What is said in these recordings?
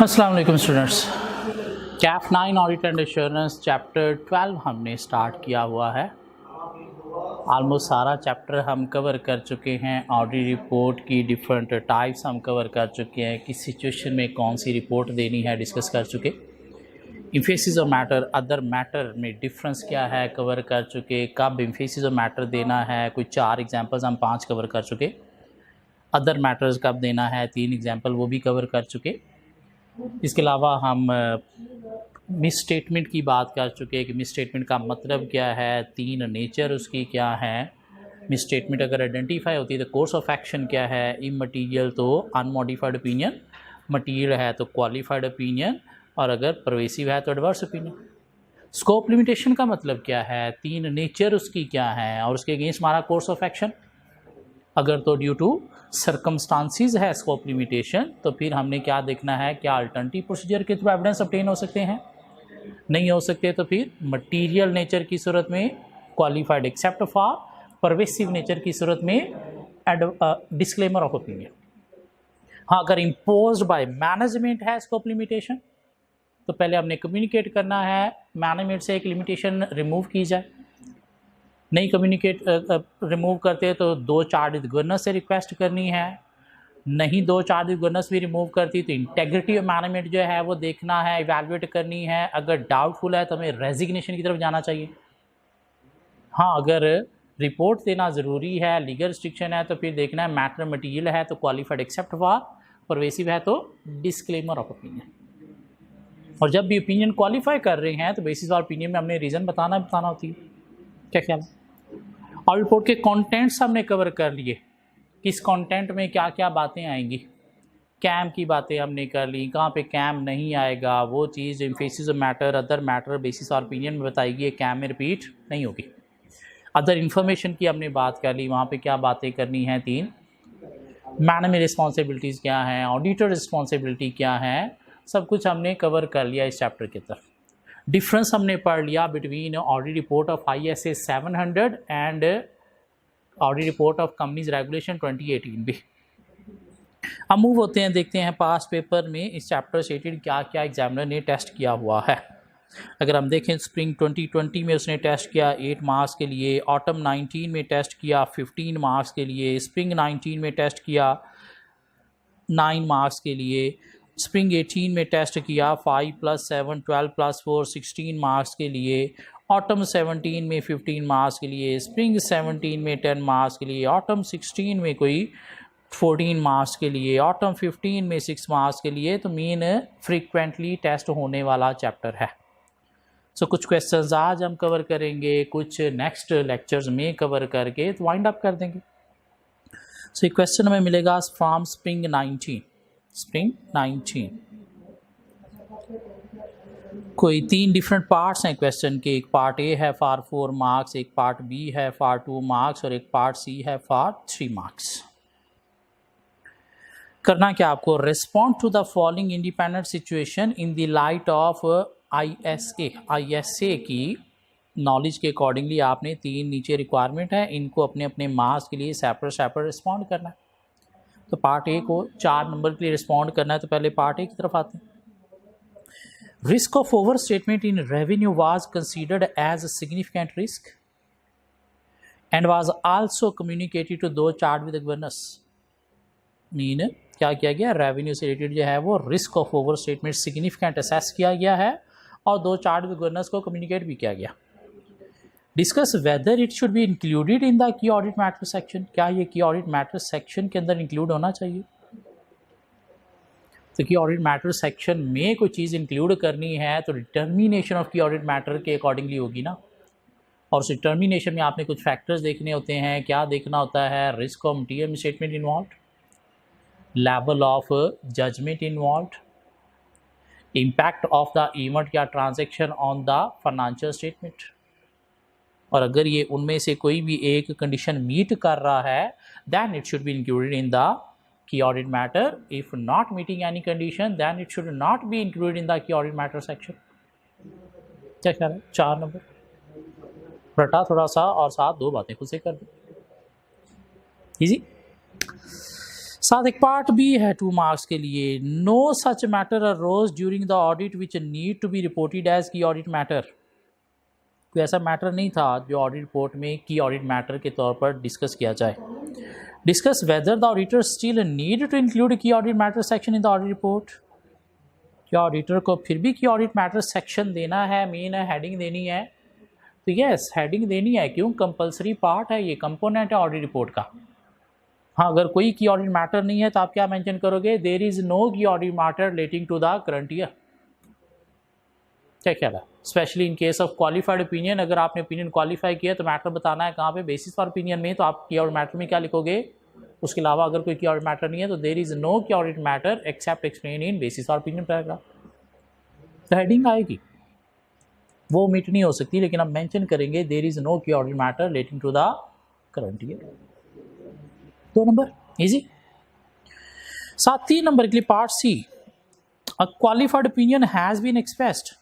अस्सलाम वालेकुम students. Kaif 9 audit and assurance chapter 12 हमने स्टार्ट किया हुआ है। ऑलमोस्ट सारा चैप्टर हम कवर कर चुके हैं। ऑडिट रिपोर्ट की डिफरेंट टाइप्स हम कवर कर चुके हैं। किस सिचुएशन में कौन सी रिपोर्ट देनी है डिस्कस कर चुके। Emphasis of matter, other matter में डिफरेंस क्या है कवर कर चुके। कब इम्फेसिस ऑफ मैटर देना है, कोई 4 एग्जांपल्स हम 5 कवर कर चुके। अदर मैटर्स कब देना है 3 एग्जांपल वो भी कवर कर चुके। इसके अलावा हम मिस स्टेटमेंट की बात कर चुके हैं कि मिस स्टेटमेंट का मतलब क्या है, 3 नेचर उसकी क्या है। मिस स्टेटमेंट अगर आइडेंटिफाई होती है तो कोर्स ऑफ एक्शन क्या है। इमटीरियल तो अनमॉडिफाइड ओपिनियन, मटीरियल है तो क्वालिफाइड ओपिनियन, और अगर परवेसिव है तो एडवर्स ओपिनियन। स्कोप लिमिटेशन का मतलब क्या है, 3 नेचर उसकी क्या है और उसके अगेंस्ट हमारा कोर्स ऑफ एक्शन। अगर तो ड्यू टू सर्कमस्टांसिस है स्कोप लिमिटेशन, तो फिर हमने क्या देखना है, क्या अल्टरनेटिव प्रोसीजर के थ्रू एविडेंस ऑब्टेन हो सकते हैं। नहीं हो सकते तो फिर मटेरियल नेचर की सूरत में qualified except for, pervasive nature की सूरत में डिस्क्लेमर ऑफ ओपिनियन। हाँ, अगर इम्पोज्ड बाय मैनेजमेंट है स्कोप लिमिटेशन तो पहले हमने कम्युनिकेट करना है मैनेजमेंट से एक लिमिटेशन रिमूव की जाए। नहीं कम्युनिकेट रिमूव करते तो 2 चार्ज गवर्नर से रिक्वेस्ट करनी है। नहीं 2 चार्ज गवर्नर्स भी रिमूव करती तो इंटेग्रिटी ऑफ मैनेजमेंट जो है वो देखना है, इवैल्यूएट करनी है। अगर डाउटफुल है तो हमें रेजिग्नेशन की तरफ जाना चाहिए। हाँ, अगर रिपोर्ट देना ज़रूरी है, लीगल रिस्ट्रिक्शन है तो फिर देखना है मैटर मटीरियल है तो क्वालिफाइड एक्सेप्ट फॉर, परवेसिव है तो डिस्क्लेमर ऑफ ओपिनियन। और जब भी ओपिनियन क्वालिफाई कर रहे हैं तो बेसिस ऑफ ओपिनियन में हमने रीज़न बताना होती है। क्या ख्याल है? और रिपोर्ट के कंटेंट्स हमने कवर कर लिए, किस कंटेंट में क्या क्या बातें आएंगी। कैम की बातें हमने कर ली, कहाँ पे कैम नहीं आएगा वो चीज़ emphasis of matter, other matter basis of opinion में बताएगी, कैम में रिपीट नहीं होगी। अदर इन्फॉर्मेशन की हमने बात कर ली, वहाँ पे क्या बातें करनी है 3। मैनेजमेंट रिस्पॉन्सिबिलिटीज़ क्या हैं, ऑडिटर रिस्पॉन्सिबिलिटी क्या है, सब कुछ हमने कवर कर लिया इस चैप्टर के तरफ। डिफरेंस हमने पढ़ लिया between audit report of ISA 700 and audit report of companies regulation 2018 भी। अब मूव होते हैं, देखते हैं पास पेपर में इस चैप्टर से रिलेटेड क्या क्या एग्जामिनर ने टेस्ट किया हुआ है। अगर हम देखें स्प्रिंग 2020 में उसने टेस्ट किया 8 मार्क्स के लिए, ऑटम 19 में टेस्ट किया 15 मार्क्स के लिए, स्प्रिंग 19 में टेस्ट किया 9 मार्क्स के लिए, स्प्रिंग 18 में टेस्ट किया 5 + 7 12 + 4 16 मार्क्स के लिए, ऑटम 17 में 15 मार्क्स के लिए, स्प्रिंग 17 में 10 मार्क्स के लिए, ऑटम 16 में कोई 14 मार्क्स के लिए, ऑटम 15 में 6 मार्क्स के लिए। तो मेन फ्रीक्वेंटली टेस्ट होने वाला चैप्टर है। सो कुछ क्वेश्चंस आज हम कवर करेंगे, कुछ नेक्स्ट लेक्चर्स में कवर करके तो वाइंड अप कर देंगे। सो एक क्वेश्चन हमें मिलेगा फ्रॉम स्प्रिंग 19। स्प्रिंग 19 कोई 3 डिफरेंट पार्ट्स हैं क्वेश्चन के। एक पार्ट ए है फॉर 4 मार्क्स, एक पार्ट बी है फॉर 2 मार्क्स और एक पार्ट सी है फॉर 3 मार्क्स। करना क्या आपको, respond to the following independent situation in the light of ISA की नॉलेज के अकॉर्डिंगली आपने 3 नीचे रिक्वायरमेंट है, इनको अपने अपने मार्क्स के लिए सेपरेट रिस्पॉन्ड करना है। तो पार्ट ए को 4 नंबर के लिए रिस्पॉन्ड करना है, तो पहले पार्ट ए की तरफ आते हैं। Risk of over statement in revenue was considered as a significant risk and was also communicated to 2 charge with governors. Mean क्या किया गया, रेवेन्यू से रिलेटेड जो है वो risk of over statement significant assess किया गया है और 2 चार्ज विद गवर्नर्स को कम्युनिकेट भी किया गया। Discuss whether it should be included in the key audit matter section. क्या ये की ऑडिट मैटर सेक्शन के अंदर इंक्लूड होना चाहिए? तो की ऑडिट मैटर सेक्शन में कोई चीज़ इंक्लूड करनी है तो डिटर्मिनेशन ऑफ की ऑडिट मैटर के अकॉर्डिंगली होगी ना। और उस डिटर्मिनेशन में आपने कुछ फैक्टर्स देखने होते हैं। क्या देखना होता है, risk of material statement involve, level of judgement involve, impact of the event या transaction on the financial statement. और अगर ये उनमें से कोई भी एक कंडीशन मीट कर रहा है then it should be included in the key audit matter. If not meeting any condition then it should not be included in the key audit matter section. क्या ख्याल है? 4 नंबर रटा थोड़ा सा और साथ 2 बातें खुद से कर दो, इजी। साथ एक पार्ट बी है 2 मार्क्स के लिए। No such matter arose during the audit which need to be reported as key audit matter. कोई ऐसा मैटर नहीं था जो ऑडिट रिपोर्ट में की ऑडिट मैटर के तौर पर डिस्कस किया जाए। Discuss whether the auditor still need to include key audit matter section in the audit report. क्या ऑडिटर को फिर भी की ऑडिट मैटर सेक्शन देना है, मेन हेडिंग देनी है? तो यस, हेडिंग देनी है। क्यों? कंपलसरी पार्ट है, ये कंपोनेंट है ऑडिट रिपोर्ट का। हाँ, अगर कोई की ऑडिट मैटर नहीं है तो आप क्या मेंशन करोगे? There is no key audit matter relating to the current year. क्या ख्याल है? Specially in case of qualified opinion, अगर आपने ओपिनियन क्वालिफाई किया तो मैटर बताना है कहाँ पे? बेसिस फॉर ओपिनियन में। तो आप की ऑडिट मैटर में क्या लिखोगे? उसके अलावा अगर कोई की ऑडिट मैटर नहीं है तो there is no key audit matter except explain in basis for opinion paragraph. तो हेडिंग आएगी, वो ओमिट नहीं हो सकती, लेकिन हम मेंशन करेंगे there is no key audit matter relating to the current year. 2 number easy. 3 number के लिए part C. A qualified opinion has been expressed.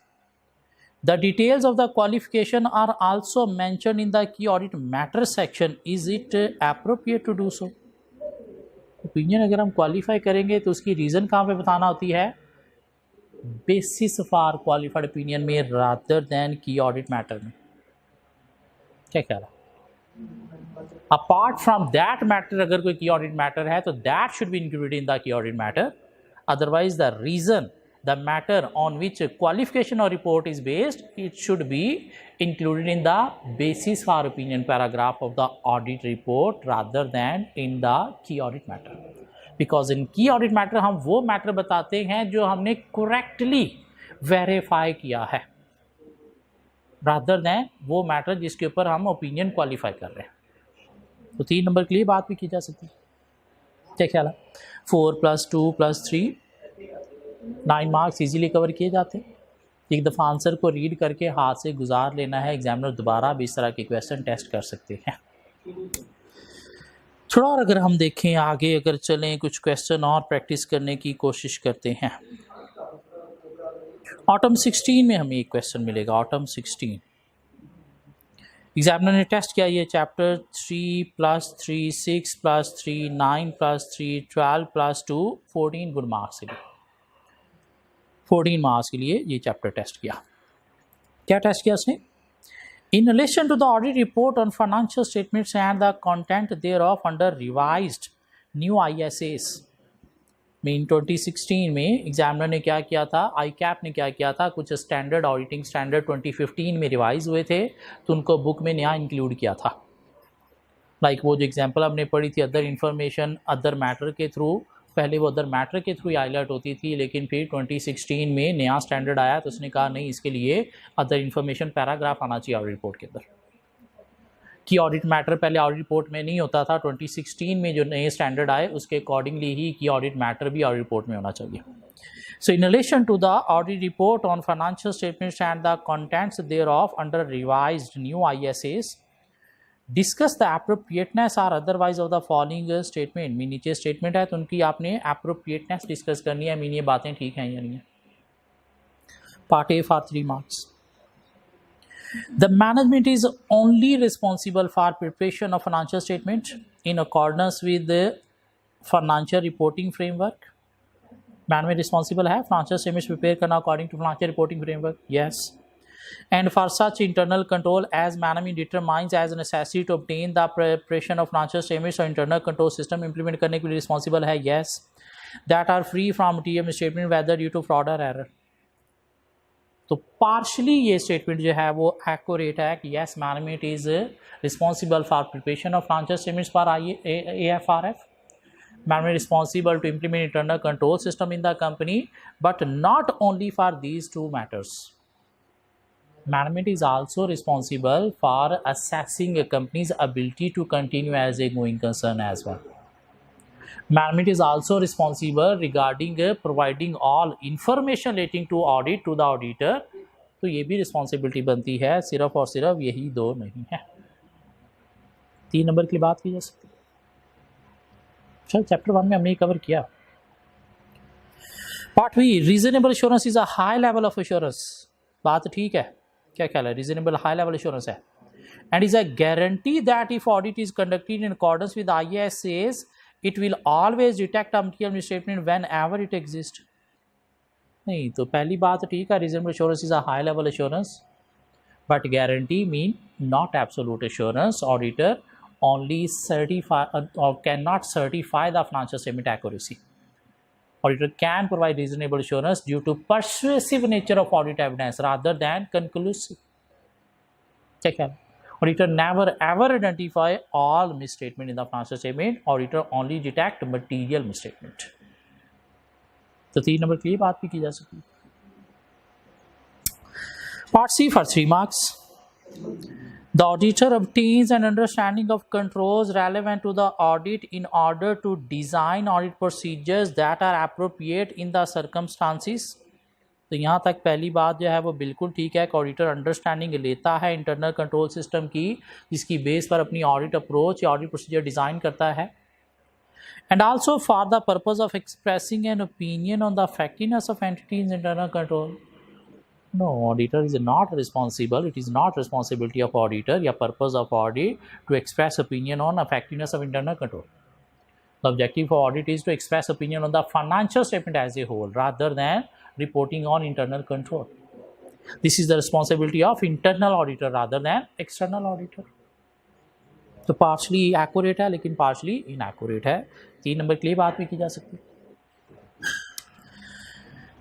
The details of the qualification are also mentioned in the key audit matter section. Is it appropriate to do so? Opinion अगर हम qualify करेंगे तो उसकी reason कहाँ पे बताना होती है? बेसिस फॉर क्वालिफाइड ओपिनियन में रादर देन की ऑडिट मैटर में। क्या ख्याल है? अपार्ट फ्रॉम दैट मैटर अगर कोई की ऑडिट मैटर है तो that should be included in the key audit matter. Otherwise the reason, the matter on which qualification or report is based, it should be included in the basis for opinion paragraph of the audit report rather than in the key audit matter. Because in key audit matter हम वो matter बताते हैं जो हमने correctly verify किया है, rather than वो matter जिसके ऊपर हम ओपिनियन क्वालिफाई कर रहे हैं। तो 3 नंबर के लिए बात भी की जा सकती है। क्या ख्याल है? 4 + 2 + 3 9 मार्क्स इजीली कवर किए जाते हैं। एक दफ़ा आंसर को रीड करके हाथ से गुजार लेना है, एग्जामिनर दोबारा भी इस तरह के क्वेश्चन टेस्ट कर सकते हैं। थोड़ा और अगर हम देखें आगे, अगर चलें कुछ क्वेश्चन और प्रैक्टिस करने की कोशिश करते हैं। ऑटम 16 में हमें एक क्वेश्चन मिलेगा। ऑटम 16 एग्जामिनर ने टेस्ट किया ये चैप्टर 3 + 3 6 + 3 9 + 3 12 + 2 14 गुड मार्क्स के लिए। 14 मार्क्स के लिए ये चैप्टर टेस्ट किया। क्या टेस्ट किया उसने? In relation to the audit report on financial statements and the content thereof under revised new ISAs में इन 2016 में एग्जामिनर ने क्या किया था, ICAP ने क्या किया था, कुछ स्टैंडर्ड ऑडिटिंग स्टैंडर्ड 2015 में रिवाइज हुए थे तो उनको बुक में नया इंक्लूड किया था। लाइक वो जो एग्जाम्पल हमने पढ़ी थी, अदर इन्फॉर्मेशन अदर मैटर के थ्रू, पहले वो अदर मैटर के थ्रू हाईलाइट होती थी, लेकिन फिर 2016 में नया स्टैंडर्ड आया तो उसने कहा नहीं, इसके लिए अदर इन्फॉर्मेशन पैराग्राफ आना चाहिए ऑडिट रिपोर्ट के अंदर। कि ऑडिट मैटर पहले ऑडिट रिपोर्ट में नहीं होता था, 2016 में जो नए स्टैंडर्ड आए उसके अकॉर्डिंगली ही की ऑडिट मैटर भी ऑडिट रिपोर्ट में होना चाहिए। So in relation to the audit report on financial statements and the contents thereof under revised new ISAs, discuss the appropriateness or otherwise of the following statement. में नीचे statement है तो उनकी आपने appropriateness discuss करनी है, mean ये बातें ठीक हैं या नहीं है। Part A for 3 marks. The management is only responsible for preparation of financial statement in accordance with financial reporting framework. Management responsible है फाइनेंशियल स्टेटमेंट्स प्रिपेयर करना according to financial reporting framework, yes. And for such internal control as management determines as necessary to obtain the preparation of financial statements or internal control system implement करने के लिए responsible है, yes, that are free from TM statement whether due to fraud or error। तो partially ये statement जो है वो accurate है कि yes, management is responsible for preparation of financial statements for AFRF, management responsible to implement internal control system in the company, but not only for these 2 matters। Management is also responsible for assessing a company's ability to continue as a going concern as well। Management is also responsible regarding providing all information relating to audit to the auditor। तो ये भी responsibility बनती है, सिर्फ और सिर्फ यही 2 नहीं है। 3 नंबर की बात की जा सकती है। चल चैप्टर 1 में हमने कवर किया। Part B, reasonable assurance is a high level of assurance. बात ठीक है, क्या ख्याल है? रीजनेबल हाई लेवल एश्योरेंस है and is a guarantee that if audit is conducted in accordance with ISAs it will always detect a material misstatement whenever it exists. नहीं तो पहली बात ठीक है, reasonable assurance is a high level assurance, but guarantee mean not absolute assurance. Auditor only certify or cannot certify the financial statement accuracy. Auditor can provide reasonable assurance due to persuasive nature of audit evidence rather than conclusive. Check out. Auditor never ever identify all misstatement in the financial statement. Auditor only detect material misstatement. तो 3 number के लिए बात भी की जा सकती है. Part C for 3 marks. The auditor obtains an understanding of controls relevant to the audit in order to design audit procedures that are appropriate in the circumstances. तो यहाँ तक पहली बात जो है वो बिल्कुल ठीक है कि ऑडिटर अंडरस्टैंडिंग लेता है इंटरनल कंट्रोल सिस्टम की, जिसकी बेस पर अपनी ऑडिट अप्रोच या ऑडिट प्रोसीजर डिज़ाइन करता है. And also for the purpose of expressing an opinion on the effectiveness of entities internal control. No, auditor is not responsible. It is not responsibility of auditor या purpose of audit to express opinion on effectiveness of internal control. The objective of audit is to express opinion on the financial statement as a whole rather than reporting on internal control. This is the responsibility of internal auditor rather than external auditor. तो partially accurate है लेकिन partially inaccurate है. 3 number के लिए बात भी की जा सकती है.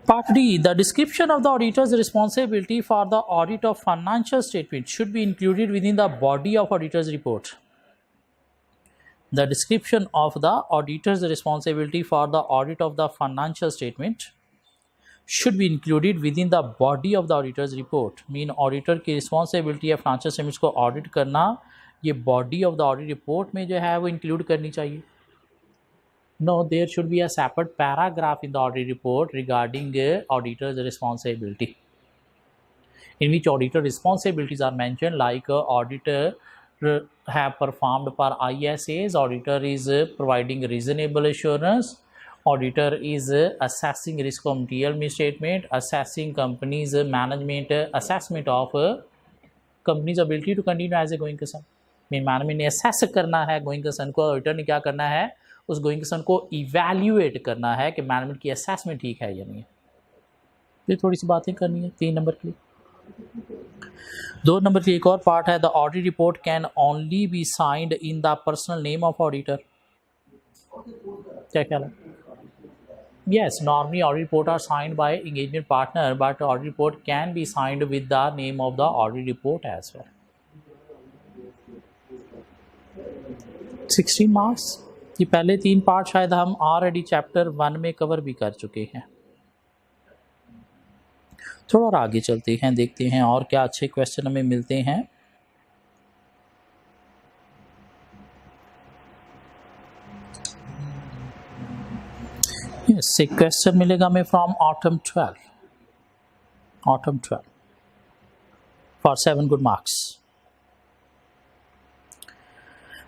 Part D. The description of the auditor's responsibility for the audit of financial statement should be included within the body of auditor's report. The description of the auditor's responsibility for the audit of the financial statement should be included within the body of the auditor's report. Mean auditor की responsibility है financial statements को audit करना, ये body of the audit report में जो है वो include करनी चाहिए. No, there should be a separate paragraph in the audit report regarding auditor's responsibility, in which auditor responsibilities are mentioned, like auditor have performed per ISAs, auditor is providing reasonable assurance, auditor is assessing risk of material misstatement, assessing company's management assessment of company's ability to continue as a going concern. Management ने assess करना है going concern को, auditor ने क्या करना है उस going concern को इवैल्यूएट करना है कि मैनेजमेंट की असेसमेंट ठीक है या नहीं है. ये थोड़ी सी बातें करनी है 3 नंबर के लिए. 2 नंबर की एक और पार्ट है. The audit report can only be signed in the personal name of auditor. क्या ख्याल है? Yes, normally audit report are signed by engagement partner, but audit report can be signed with the name of the audit report as well. 16 marks. ये पहले 3 part शायद हम already chapter 1 में cover भी कर चुके हैं. थोड़ा और आगे चलते हैं, देखते हैं और क्या अच्छे क्वेश्चन हमें मिलते हैं. यस, एक क्वेश्चन मिलेगा हमें from autumn 12 for 7 good marks.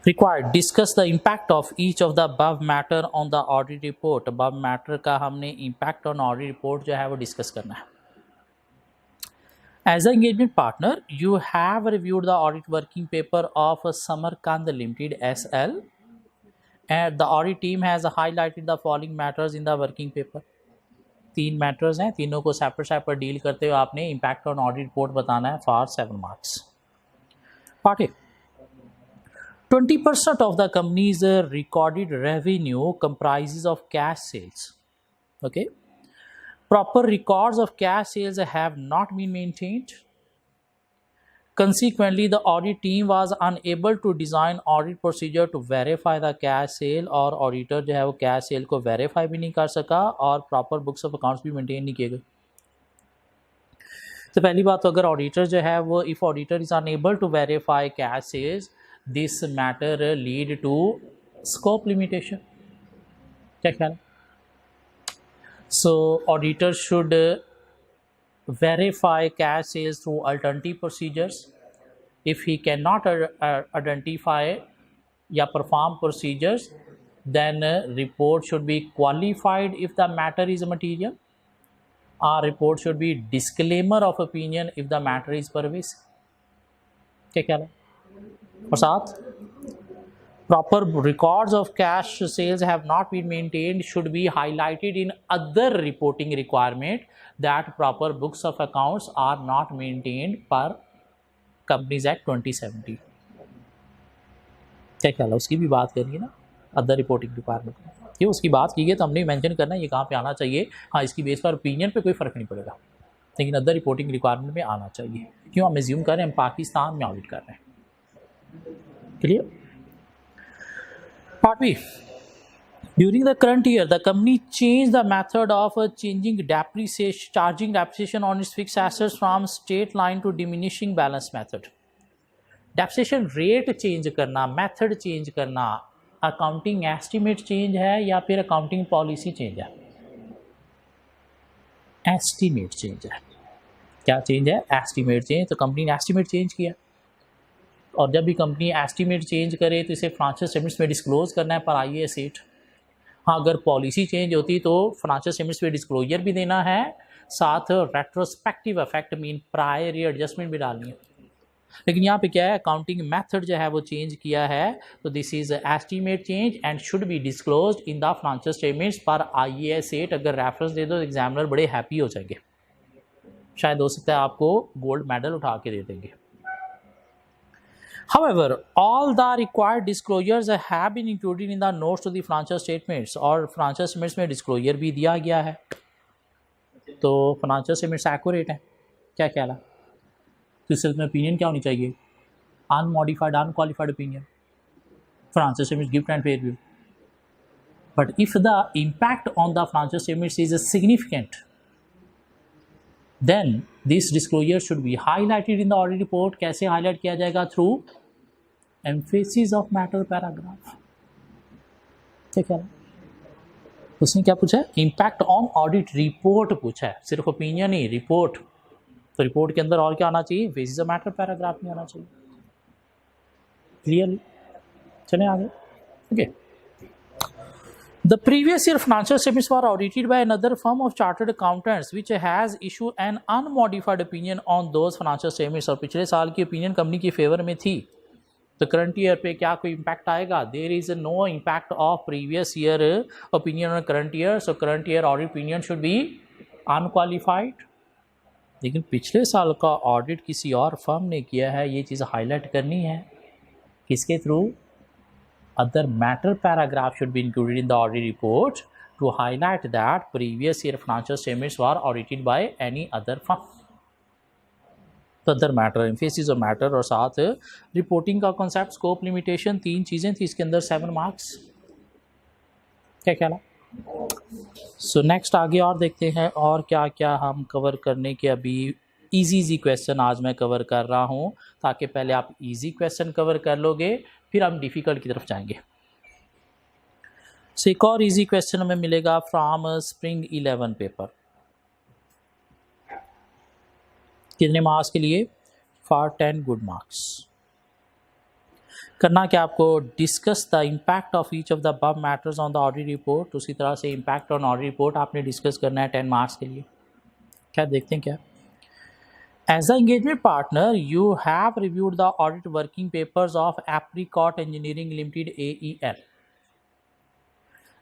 Required, discuss the impact of each of the above matter on the audit report. above matter का हमने impact on audit report जो है वो discuss करना है. As an engagement partner, you have reviewed the audit working paper of Samarkand Limited SL, and the audit team has highlighted the following matters in the working paper. 3 matters हैं, तीनों को separate deal करते हुए आपने impact on audit report बताना है for 7 marks. Part A. 20% of the company's recorded revenue comprises of cash sales. Okay. Proper records of cash sales have not been maintained. Consequently, the audit team was unable to design audit procedure to verify the cash sale, और auditor जो है वो cash sale को verify भी नहीं कर सका और proper books of accounts भी maintain नहीं किए गए. तो पहली बात तो अगर auditor जो है वो if auditor is unable to verify cash sales, this matter lead to scope limitation. क्या ख्याल? So auditor should verify cash sales through alternative procedures. If he cannot identify या perform procedures, then report should be qualified if the matter is material. Our report should be disclaimer of opinion if the matter is pervasive. क्या ख्याल है? और साथ proper records of cash sales have not been maintained should be highlighted in other reporting requirement that proper books of accounts are not maintained per Companies Act 2017। क्या ख्याल है, उसकी भी बात करिए ना अदर रिपोर्टिंग रिक्वायरमेंट। ये उसकी बात की है तो हमने मेंशन करना है ये कहाँ पे आना चाहिए। हाँ, इसकी बेस पर ओपिनियन पे कोई फ़र्क नहीं पड़ेगा, लेकिन अदर रिपोर्टिंग रिक्वायरमेंट में आना चाहिए। क्यों, हम एज्यूम कर रहे हैं हम पाकिस्तान में ऑडिट कर रहे हैं। Clear. Part B. During the current year, the company changed the method of charging depreciation on its fixed assets from straight line to diminishing balance method. Depreciation rate change करना, method change करना, accounting estimate change है या फिर accounting policy change है? Estimate change है। क्या change है? Estimate change। तो कंपनी ने estimate change किया, और जब भी कंपनी एस्टीमेट चेंज करे तो इसे फाइनेंशियल स्टेटमेंट्स में डिस्क्लोज करना है पर IAS 8। हाँ, अगर पॉलिसी चेंज होती तो फाइनेंशियल स्टेटमेंट्स में डिस्क्लोजर भी देना है, साथ retrospective effect mean prior year adjustment भी डालनी है। लेकिन यहाँ पे क्या है, अकाउंटिंग मेथड जो है वो चेंज किया है, तो this is estimate change and should be disclosed in the financial statements पर IAS 8। अगर रेफरेंस दे दो एग्जामिनर बड़े हैप्पी हो जाएंगे, शायद हो सकता है आपको गोल्ड मेडल उठा के दे देंगे। However, all the required disclosures have been included in the notes to the financial statements, और financial statements में disclosure भी दिया गया है, तो financial statements accurate है। क्या ख्याल है, तो इस में opinion क्या होनी चाहिए? Unmodified, unqualified opinion। Financial statements give and fair view, but if the impact on the financial statements is significant, then this disclosure should be highlighted in the audit report। कैसे highlight किया जाएगा? Through emphasis of matter paragraph। ठीक है, उसने क्या पूछा है? Impact on audit report पूछा है, सिर्फ ओपिनियन नहीं, रिपोर्ट। तो रिपोर्ट के अंदर और क्या आना चाहिए? emphasis of matter पैराग्राफ में आना चाहिए। क्लियर? चले आगे। Okay. The previous year financial statements were audited by another firm of chartered accountants which has issued an unmodified opinion on those financial statements। और पिछले साल की ओपिनियन कंपनी की फेवर में थी, तो करंट ईयर पे क्या कोई इम्पैक्ट आएगा? There is no impact of previous year opinion on current year, so current year audit opinion should be unqualified. लेकिन पिछले साल का ऑडिट किसी और फर्म ने किया है, ये चीज़ हाईलाइट करनी है। किसके through? Other matter paragraph should be included in the audit report to highlight that previous year financial statements were audited by any other firm। तो other matter, emphasis of matter और साथ रिपोर्टिंग का concept, scope, limitation, 3 चीज़ें थी इसके अंदर, 7 marks. क्या ख्याल है? सो नेक्स्ट आगे और देखते हैं और क्या क्या हम कवर करने के। अभी इजी क्वेश्चन आज मैं कवर कर रहा हूँ ताकि पहले आप इजी क्वेश्चन कवर कर लोगे, फिर हम डिफ़िकल्ट की तरफ जाएंगे। सो एक और इजी क्वेश्चन हमें मिलेगा फ्रॉम स्प्रिंग 11 पेपर। कितने मार्क्स के लिए? For 10 good marks. करना क्या आपको? Discuss the impact of each of the above matters on the audit report. उसी तरह से इम्पैक्ट ऑन ऑडिट रिपोर्ट आपने डिस्कस करना है 10 मार्क्स के लिए। क्या देखते हैं क्या? As the engagement partner, you have reviewed the audit working papers of Apricot Engineering Limited AEL.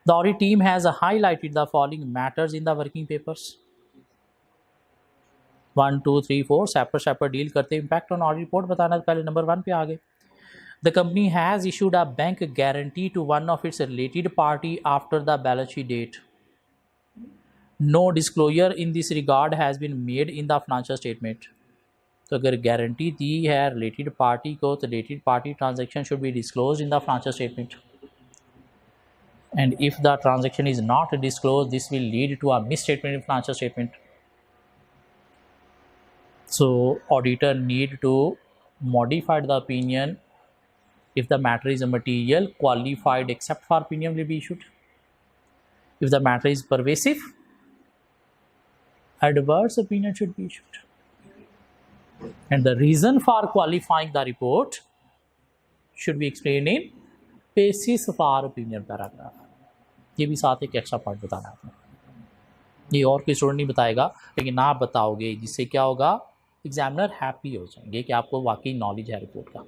The audit team has highlighted the following matters in the working papers. 1, 2, 3, 4 separate deal करते impact on audit report बताना। पहले number 1 पे आ गए। The company has issued a bank guarantee to one of its related party after the balance sheet date. No disclosure in this regard has been made in the financial statement। तो अगर guarantee दी है related party को तो related party transaction should be disclose in the financial statement, and if the transaction is not disclose this will lead to a misstatement in financial statement. So auditor need to modified the opinion if the matter is a material, qualified except for opinion will be issued. If the matter is pervasive, adverse opinion should be issued. And the reason for qualifying the report should be explained in basis for opinion paragraph। ये भी साथ एक extra part बताना है आपने। ये और कोई स्टूडेंट नहीं बताएगा, लेकिन आप बताओगे, जिससे क्या होगा? एग्जामिनर हैप्पी हो जाएंगे कि आपको वाकई नॉलेज है रिपोर्ट का।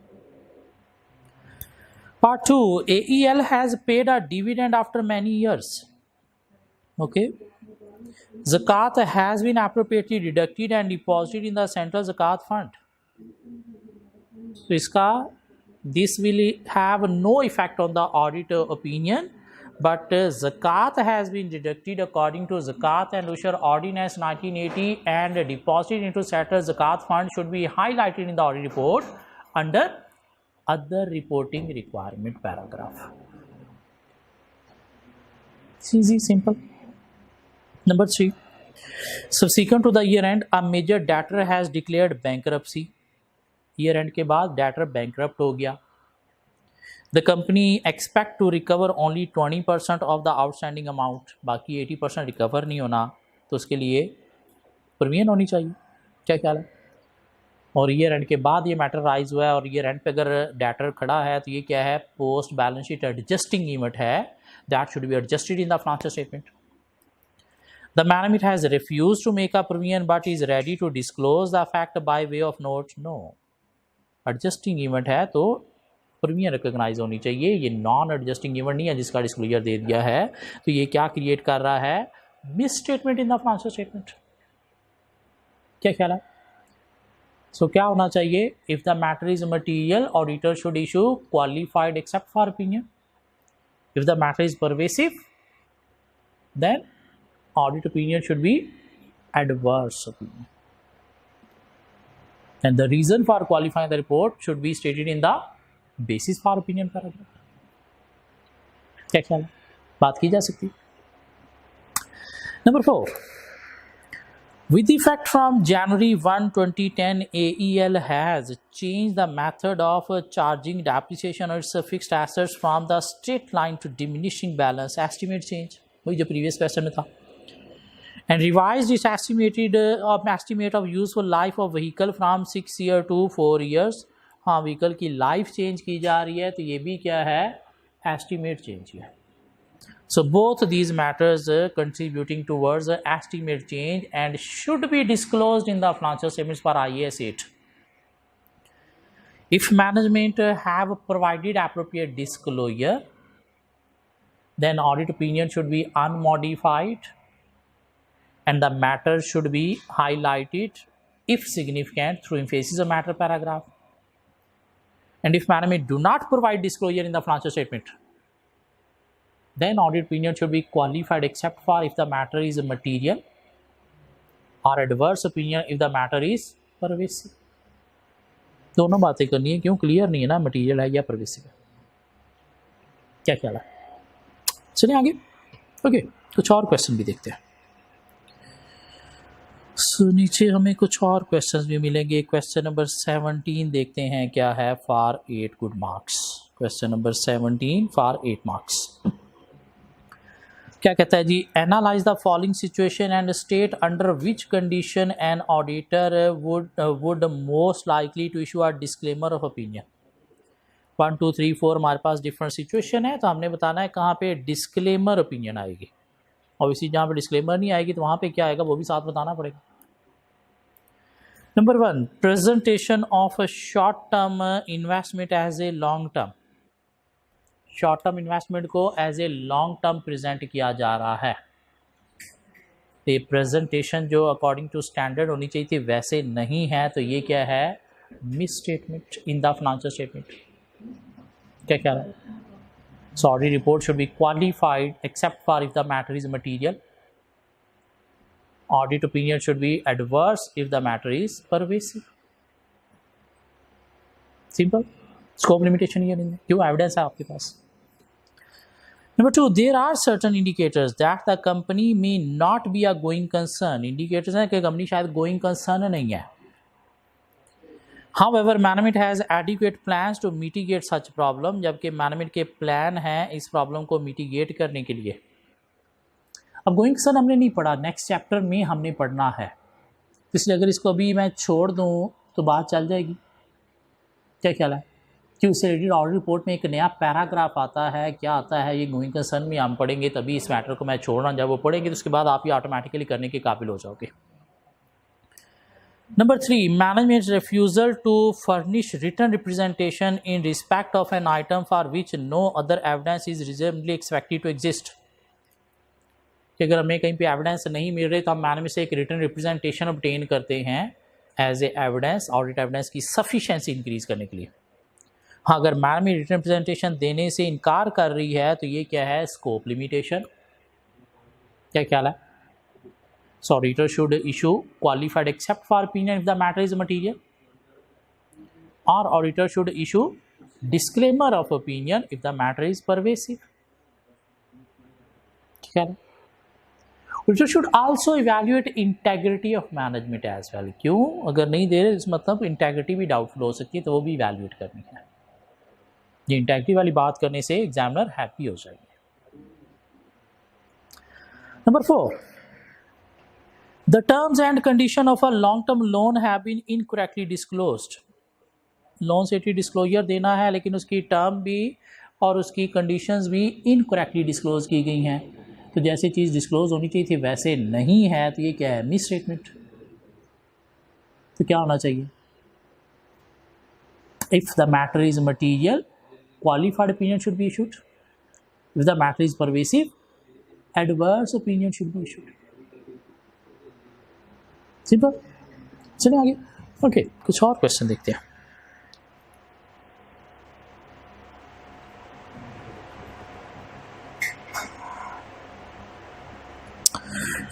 Part 2, AEL has paid a dividend after many years. Okay. Zakat has been appropriately deducted and deposited in the central Zakat fund. So this will have no effect on the auditor opinion, but Zakat has been deducted according to Zakat and Ushur Ordinance 1980 and deposited into central Zakat fund should be highlighted in the audit report under other reporting requirement paragraph. It's easy, simple. Number 3, subsequent to the year end, a major debtor has declared bankruptcy. Year end के बाद debtor bankrupt हो गया. The company expect to recover only 20% of the outstanding amount. बाकी 80% recover नहीं होना, तो उसके लिए प्रीमियम होनी चाहिए. क्या ख्याल है? और ईयर एंड के बाद ये मैटर राइज हुआ है और ईयर एंड पे अगर डेटर खड़ा है तो ये क्या है, post balance sheet adjusting event है, that should be adjusted in the financial statement. The management has refuse to make a premium but is ready to disclose the fact by way of note. No, adjusting event है तो premium recognise होनी चाहिए. ये non adjusting event नहीं है जिसका disclosure दे दिया है, तो ये क्या क्रिएट कर रहा है, misstatement in the financial statement. क्या ख्याल है? सो क्या होना चाहिए, if the matter is material auditor should issue qualified except for opinion. If the matter is pervasive then audit opinion should be adverse opinion, and the reason for qualifying the report should be stated in the basis for opinion paragraph. क्या ख्याल है, बात की जा सकती. Number 4, with effect from January 1, 2010, AEL has changed the method of charging depreciation of its fixed assets from the straight line to diminishing balance. Estimate change, वही जो previous question में था. And revised its estimate of useful life of vehicle from 6 years to 4 years. हाँ, vehicle की life change की जा रही है, तो ये भी क्या है, एस्टिमेट चेंज है. So both these matters contributing towards the estimate change and should be disclosed in the financial statements for IAS 8. If management have provided appropriate disclosure, then audit opinion should be unmodified and the matter should be highlighted if significant through emphasis of matter paragraph. And if management do not provide disclosure in the financial statement, then audit opinion should be qualified except for if the matter is material or adverse opinion if the matter is pervasive. दोनों बातें करनी है, क्यों clear नहीं है ना, material है या परवेसिव है. क्या ख्याल है? चलिए आगे. ओके, कुछ और क्वेश्चन भी देखते हैं. नीचे हमें कुछ और क्वेश्चंस भी मिलेंगे. क्वेश्चन नंबर 17 देखते हैं क्या है, for 8 good marks. Question number 17 for 8 marks. क्या कहता है जी, analyse the following situation and state under which condition an auditor would most likely to issue a disclaimer of opinion. 1 2 3 4 हमारे पास डिफरेंट सिचुएशन है, तो हमने बताना है कहाँ पे डिस्क्लेमर ओपिनियन आएगी. ऑब्वियसली जहाँ पे डिस्क्लेमर नहीं आएगी तो वहाँ पे क्या आएगा वो भी साथ बताना पड़ेगा. Number 1, presentation of a short term investment as a long term. Short term investment को as a long term present किया जा रहा है. ये प्रेजेंटेशन जो अकॉर्डिंग टू स्टैंडर्ड होनी चाहिए थी वैसे नहीं है, तो ये क्या है, misstatement in the financial statement. क्या कह रहा है? So audit report should be qualified except for if the matter is material. Audit opinion should be adverse if the matter is pervasive. Simple. Scope limitation ये नहीं है, क्यों, evidence है आपके पास. Number 2, there are certain indicators that the company may not be a going concern. Indicators हैं कि company शायद going concern नहीं है. However, management has adequate plans to mitigate such problem. जबकि मैनेजमेंट के प्लान हैं इस प्रॉब्लम को मिटिगेट करने के लिए. अब गोइंग concern हमने नहीं पढ़ा, नेक्स्ट चैप्टर में हमने पढ़ना है, इसलिए अगर इसको अभी मैं छोड़ दूँ तो बात चल जाएगी. क्या ख्याल है कि उससे रिलेटेड ऑडिट रिपोर्ट में एक नया पैराग्राफ आता है, क्या आता है, ये गोइंग concern में हम पढ़ेंगे, तभी इस मैटर को मैं छोड़ रहा हूँ. जब वो पढ़ेंगे तो उसके बाद आप ये ऑटोमेटिकली करने के काबिल हो जाओगे. Number 3, management's refusal to furnish written representation in respect of an item for which no other evidence is reasonably expected to exist. कि अगर हमें कहीं पे एविडेंस नहीं मिल रही तो हम मैनेजमेंट से एक रिटन रिप्रेजेंटेशन ऑब्टेन करते हैं as a evidence, audit evidence की सफिशिएंसी इंक्रीज करने के लिए। हाँ, अगर मैनेजमेंट रिटन रिप्रेजेंटेशन देने से इनकार कर रही है तो ये क्या है, स्कोप लिमिटेशन। क्या ख्याल है? So auditor should issue qualified except for opinion if the matter is material, or auditor should issue disclaimer of opinion if the matter is pervasive. ठीक है? Auditor should also evaluate integrity of management as well. क्यों? अगर नहीं दे रहे इस मतलब integrity भी doubtful हो सकती है, तो वो भी evaluate करनी है। ये integrity वाली बात करने से examiner happy हो जाएंगे। Number 4, the terms and condition of a long-term loan have been incorrectly disclosed. Loan safety disclosure देना है लेकिन उसकी टर्म भी और उसकी कंडीशंस भी इनकरेक्टली डिस्क्लोज की गई हैं। तो जैसे चीज़ डिस्क्लोज होनी चाहिए थी वैसे नहीं है, तो ये क्या है, मिस स्टेटमेंट। तो क्या होना चाहिए, if the matter is material qualified opinion should be issued, if the matter is pervasive adverse opinion should be issued. Simple. चलिए आगे। ओके, कुछ और क्वेश्चन देखते हैं।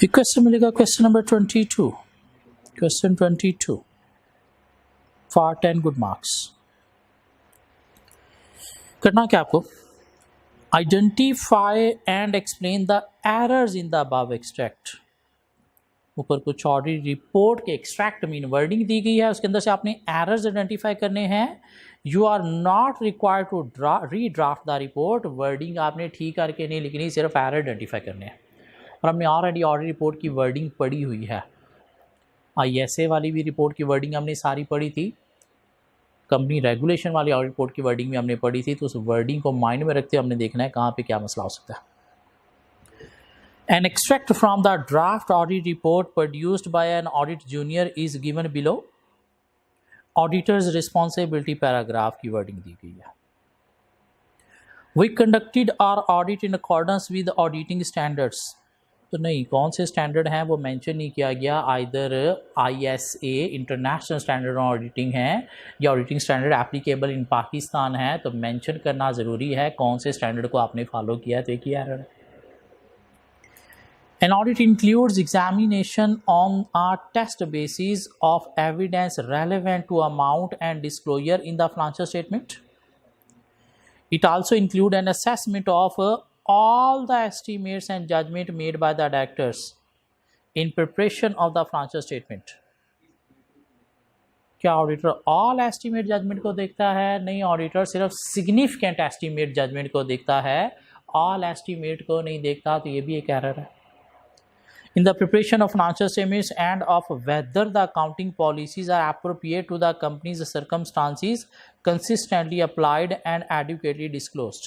एक क्वेश्चन मिलेगा, question number 22, question 22 for 10 good marks. करना क्या आपको, identify and explain the errors in the above extract. ऊपर कुछ ऑडिट रिपोर्ट के एक्सट्रैक्ट मीन वर्डिंग दी गई है, उसके अंदर से आपने एरर्स आइडेंटिफाई करने हैं। You are not required to redraft the report, wording आपने ठीक करके नहीं लिखनी, सिर्फ एरर आइडेंटिफाई करने हैं। और हमने ऑलरेडी ऑडिट रिपोर्ट की वर्डिंग पढ़ी हुई है, ISA वाली भी रिपोर्ट की वर्डिंग हमने सारी पढ़ी थी, कंपनी रेगुलेशन वाली ऑडिट रिपोर्ट की वर्डिंग भी हमने पढ़ी थी। तो उस वर्डिंग को माइंड में रखते हुए हमने देखना है कहाँ पे क्या मसला हो सकता है। An extract from the draft audit report produced by an audit junior is given below. Auditor's responsibility paragraph की वर्डिंग दी गई है। We conducted our audit in accordance with auditing standards. तो नहीं, कौन से स्टैंडर्ड हैं वो मेंशन नहीं किया गया, either ISA international standard on auditing है या auditing standard applicable in Pakistan है। तो मेंशन करना ज़रूरी है कौन से स्टैंडर्ड को आपने फॉलो किया है, तो एक ही एरर है। An audit includes examination on a test basis of evidence relevant to amount and disclosure in the financial statement. It also includes an assessment of all the estimates and judgment made by the directors in preparation of the financial statement. क्या auditor all estimate judgement को देखता है? नहीं, auditor सिर्फ significant estimate judgement को देखता है, all estimate को नहीं देखता। तो ये भी एक एरर है। In the preparation of financial statements and of whether the accounting policies are appropriate to the company's circumstances, consistently applied and adequately disclosed.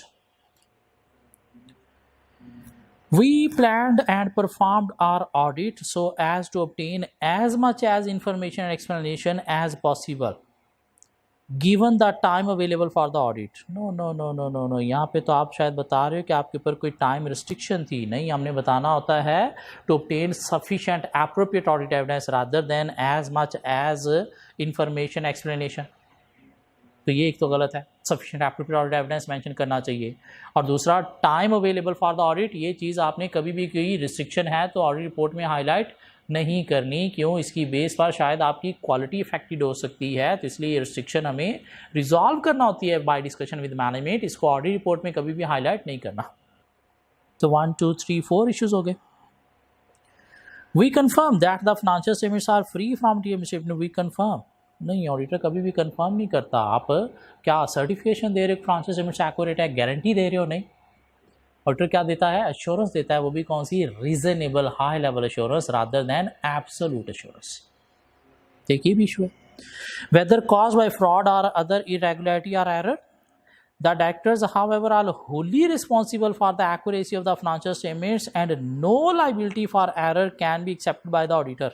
We planned and performed our audit so as to obtain as much as information and explanation as possible, given the time available for the audit. No, यहाँ पे तो आप शायद बता रहे हो कि आपके ऊपर कोई टाइम रिस्ट्रिक्शन थी। नहीं, हमने बताना होता है to obtain sufficient appropriate audit evidence rather than as much as information explanation. तो ये एक तो गलत है, sufficient appropriate audit evidence mention करना चाहिए। और दूसरा, time available for the audit, ये चीज़ आपने कभी भी कोई रिस्ट्रिक्शन है तो ऑडिट रिपोर्ट में हाईलाइट नहीं करनी। क्यों? इसकी बेस पर शायद आपकी क्वालिटी अफेक्टेड हो सकती है, तो इसलिए ये रिस्ट्रिक्शन हमें रिजॉल्व करना होती है बाय डिस्कशन विद मैनेजमेंट। इसको ऑडिट रिपोर्ट में कभी भी हाईलाइट नहीं करना। तो 1 2 3 4 इश्यूज हो गए। We confirm that the financial statements are free from TM statement. We confirm नहीं, ऑडिटर कभी भी कंफर्म नहीं करता। आप क्या सर्टिफिकेशन दे रहे हो फाइनेंशियल स्टेटमेंट्स एक्यूरेट है, गारंटी दे रहे हो? नहीं, ऑडिटर क्या देता है? एश्योरेंस देता है, वो भी कौन सी? Reasonable high level assurance rather than absolute assurance. देखिए भी इशू है। वेदर कॉज बाय फ्रॉड और अदर इरेगुलरिटी और error, the directors however are wholly responsible for the accuracy of the financial statements and no liability for error can be accepted by the auditor.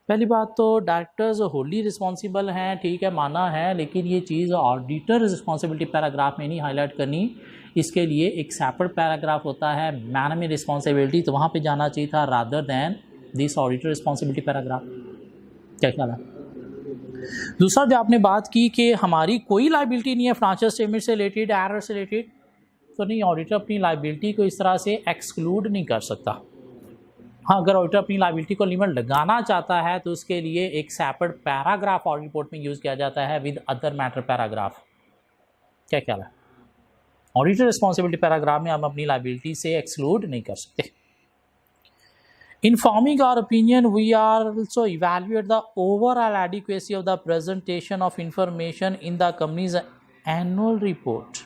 पहली बात तो directors Holi responsible हैं, ठीक है, माना है, लेकिन ये चीज़ ऑडिटर रिस्पॉन्सिबिलिटी पैराग्राफ में नहीं हाईलाइट करनी। इसके लिए एक सेपरेट पैराग्राफ होता है मैनेजमेंट रिस्पॉन्सिबिलिटी, तो वहाँ पे जाना चाहिए था rather than this auditor responsibility paragraph. क्या ख्याल है? दूसरा जो आपने बात की कि हमारी कोई लाइबिलिटी नहीं है फाइनेंशियल स्टेटमेंट से रिलेटेड, एरर से रिलेटेड, तो नहीं, ऑडिटर अपनी लाइबिलिटी को इस तरह से एक्सक्लूड नहीं कर सकता। हाँ, अगर ऑडिटर अपनी लाइबिलिटी को लिमिट लगाना चाहता है तो उसके लिए एक सेपरेट पैराग्राफ ऑडिट रिपोर्ट में यूज़ किया जाता है विद अदर मैटर पैराग्राफ। क्या ख्याल है? ऑडिटर रिस्पॉन्सिबिलिटी पैराग्राफ में हम अपनी लाइबिलिटी से एक्सक्लूड नहीं कर सकते। In forming our opinion, we are also evaluate the overall adequacy of the presentation of information in the company's annual report.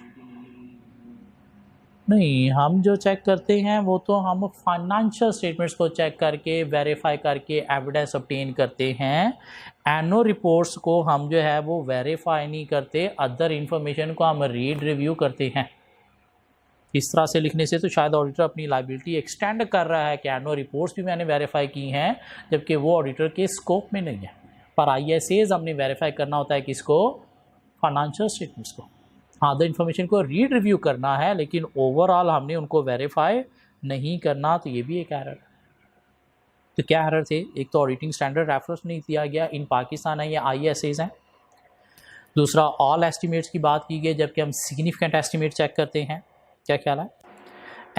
नहीं, हम जो चेक करते हैं वो तो हम फाइनेंशियल स्टेटमेंट्स को चेक करके वेरीफाई करके एविडेंस ऑब्टेन करते हैं। एनुअल रिपोर्ट्स को हम जो है वो वेरीफाई नहीं करते, अदर इन्फॉर्मेशन को हम रीड रिव्यू करते हैं। इस तरह से लिखने से तो शायद ऑडिटर अपनी लाइबिलिटी एक्सटेंड कर रहा है कि एनुअल रिपोर्ट्स भी मैंने वेरीफाई की हैं, जबकि वो ऑडिटर के स्कोप में नहीं है। पर ISAs हमने वेरीफाई करना होता है किसको? फाइनेंशियल स्टेटमेंट्स को। हाँ, अदर इन्फॉर्मेशन को रीड रिव्यू करना है, लेकिन ओवरऑल हमने उनको वेरीफाई नहीं करना, तो ये भी एक एरर है। तो क्या एरर थे? एक तो ऑडिटिंग स्टैंडर्ड रेफरेंस नहीं दिया गया, इन पाकिस्तान है, ये ISAs हैं। दूसरा, ऑल एस्टिमेट्स की बात की गई, जबकि हम सिग्निफिकेंट एस्टिमेट चेक करते हैं। क्या ख्याल है?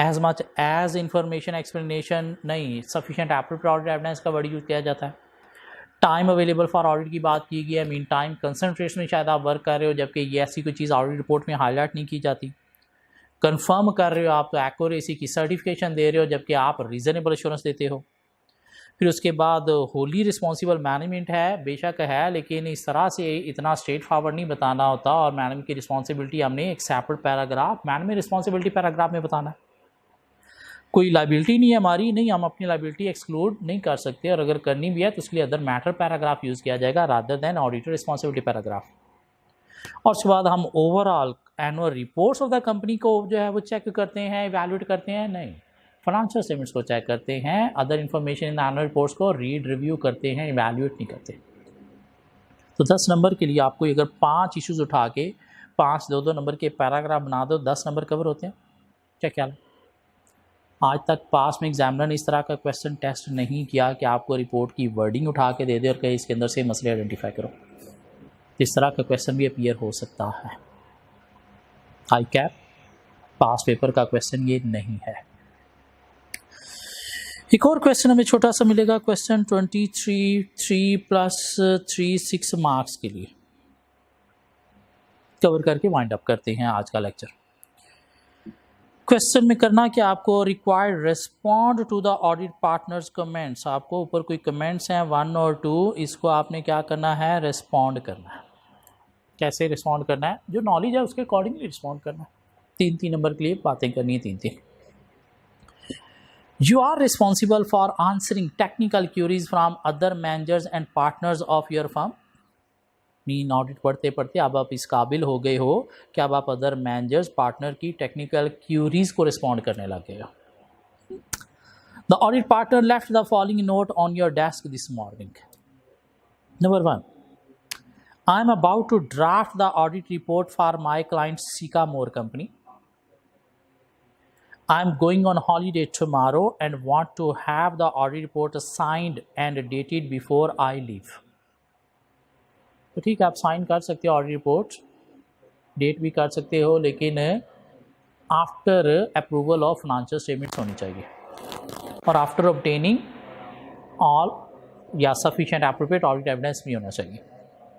As much as information explanation नहीं, सफिशिएंट एप्रोप्रिएट ऑडिट एविडेंस का वर्ड यूज किया जाता है। टाइम अवेलेबल फॉर ऑडिट की बात की गई है, मीन टाइम कंसंट्रेशन में शायद आप वर्क कर रहे हो, जबकि ये ऐसी कोई चीज़ ऑडिट रिपोर्ट में हाईलाइट नहीं की जाती। कंफर्म कर रहे हो आप, तो एक्यूरेसी की सर्टिफिकेशन दे रहे हो, जबकि आप रीजनेबल एश्योरेंस देते हो। फिर उसके बाद होली रिस्पॉन्सिबल मैनेजमेंट है, बेशक है, लेकिन इस तरह से इतना स्ट्रेट फॉरवर्ड नहीं बताना होता, और मैनेजमेंट की रिस्पॉन्सिबिलिटी हमने एक separate paragraph management responsibility paragraph में बताना है। कोई लाइबिलिटी नहीं है हमारी, नहीं, हम अपनी लाइबिलिटी एक्सक्लूड नहीं कर सकते, और अगर करनी भी है तो उसके लिए अदर मैटर पैराग्राफ यूज़ किया जाएगा rather than auditor responsibility paragraph. और उसके बाद हम overall annual reports of the company को जो है वो चेक करते हैं, इवैल्यूएट करते हैं, नहीं, फाइनेंशियल स्टेटमेंट्स को चेक करते हैं, other information in annual reports को रीड रिव्यू करते हैं, इवैल्यूएट नहीं करते। तो 10 नंबर के लिए आपको अगर 5 इश्यूज़ उठा के 5 2-2 नंबर के पैराग्राफ बना दो, 10 नंबर कवर होते हैं। क्या ख्याल है? आज तक पास में एग्जामिनर ने इस तरह का क्वेश्चन टेस्ट नहीं किया कि आपको रिपोर्ट की वर्डिंग उठा के दे दे और कहीं इसके अंदर से मसले आइडेंटिफाई करो। इस तरह का क्वेश्चन भी अपीयर हो सकता है। आई कैप पास पेपर का क्वेश्चन ये नहीं है। एक और क्वेश्चन हमें छोटा सा मिलेगा, क्वेश्चन 23 3 + 3 6 मार्क्स के लिए कवर करके वाइंड अप करते हैं आज का लेक्चर। क्वेश्चन में करना कि आपको required respond to the audit partners comments, आपको ऊपर कोई कमेंट्स हैं 1 और 2, इसको आपने क्या करना है? रिस्पॉन्ड करना है। कैसे रिस्पॉन्ड करना है? जो नॉलेज है उसके अकॉर्डिंगली रिस्पॉन्ड करना है। 3-3 नंबर के लिए बातें करनी है, 3-3। You are responsible for answering technical queries from other managers and partners of your firm. Mean audit पढ़ते पढ़ते अब आप इस काबिल हो गए हो कि अब आप अदर मैनेजर्स पार्टनर की टेक्निकल क्यूरीज को रिस्पॉन्ड करने लगे हो। The audit partner left the following note on your desk this morning. Number 1, I am about to draft the audit report for my client Sycamore company. I am going on holiday tomorrow and want to have the audit report signed and dated before I leave. तो ठीक है, आप sign कर सकते हो audit report, date भी कर सकते हो, लेकिन after approval of financial statements होनी चाहिए, और आफ्टर ऑब्टेनिंग ऑल या सफिशिएंट एप्रोप्रिएट ऑडिट एविडेंस भी होना चाहिए।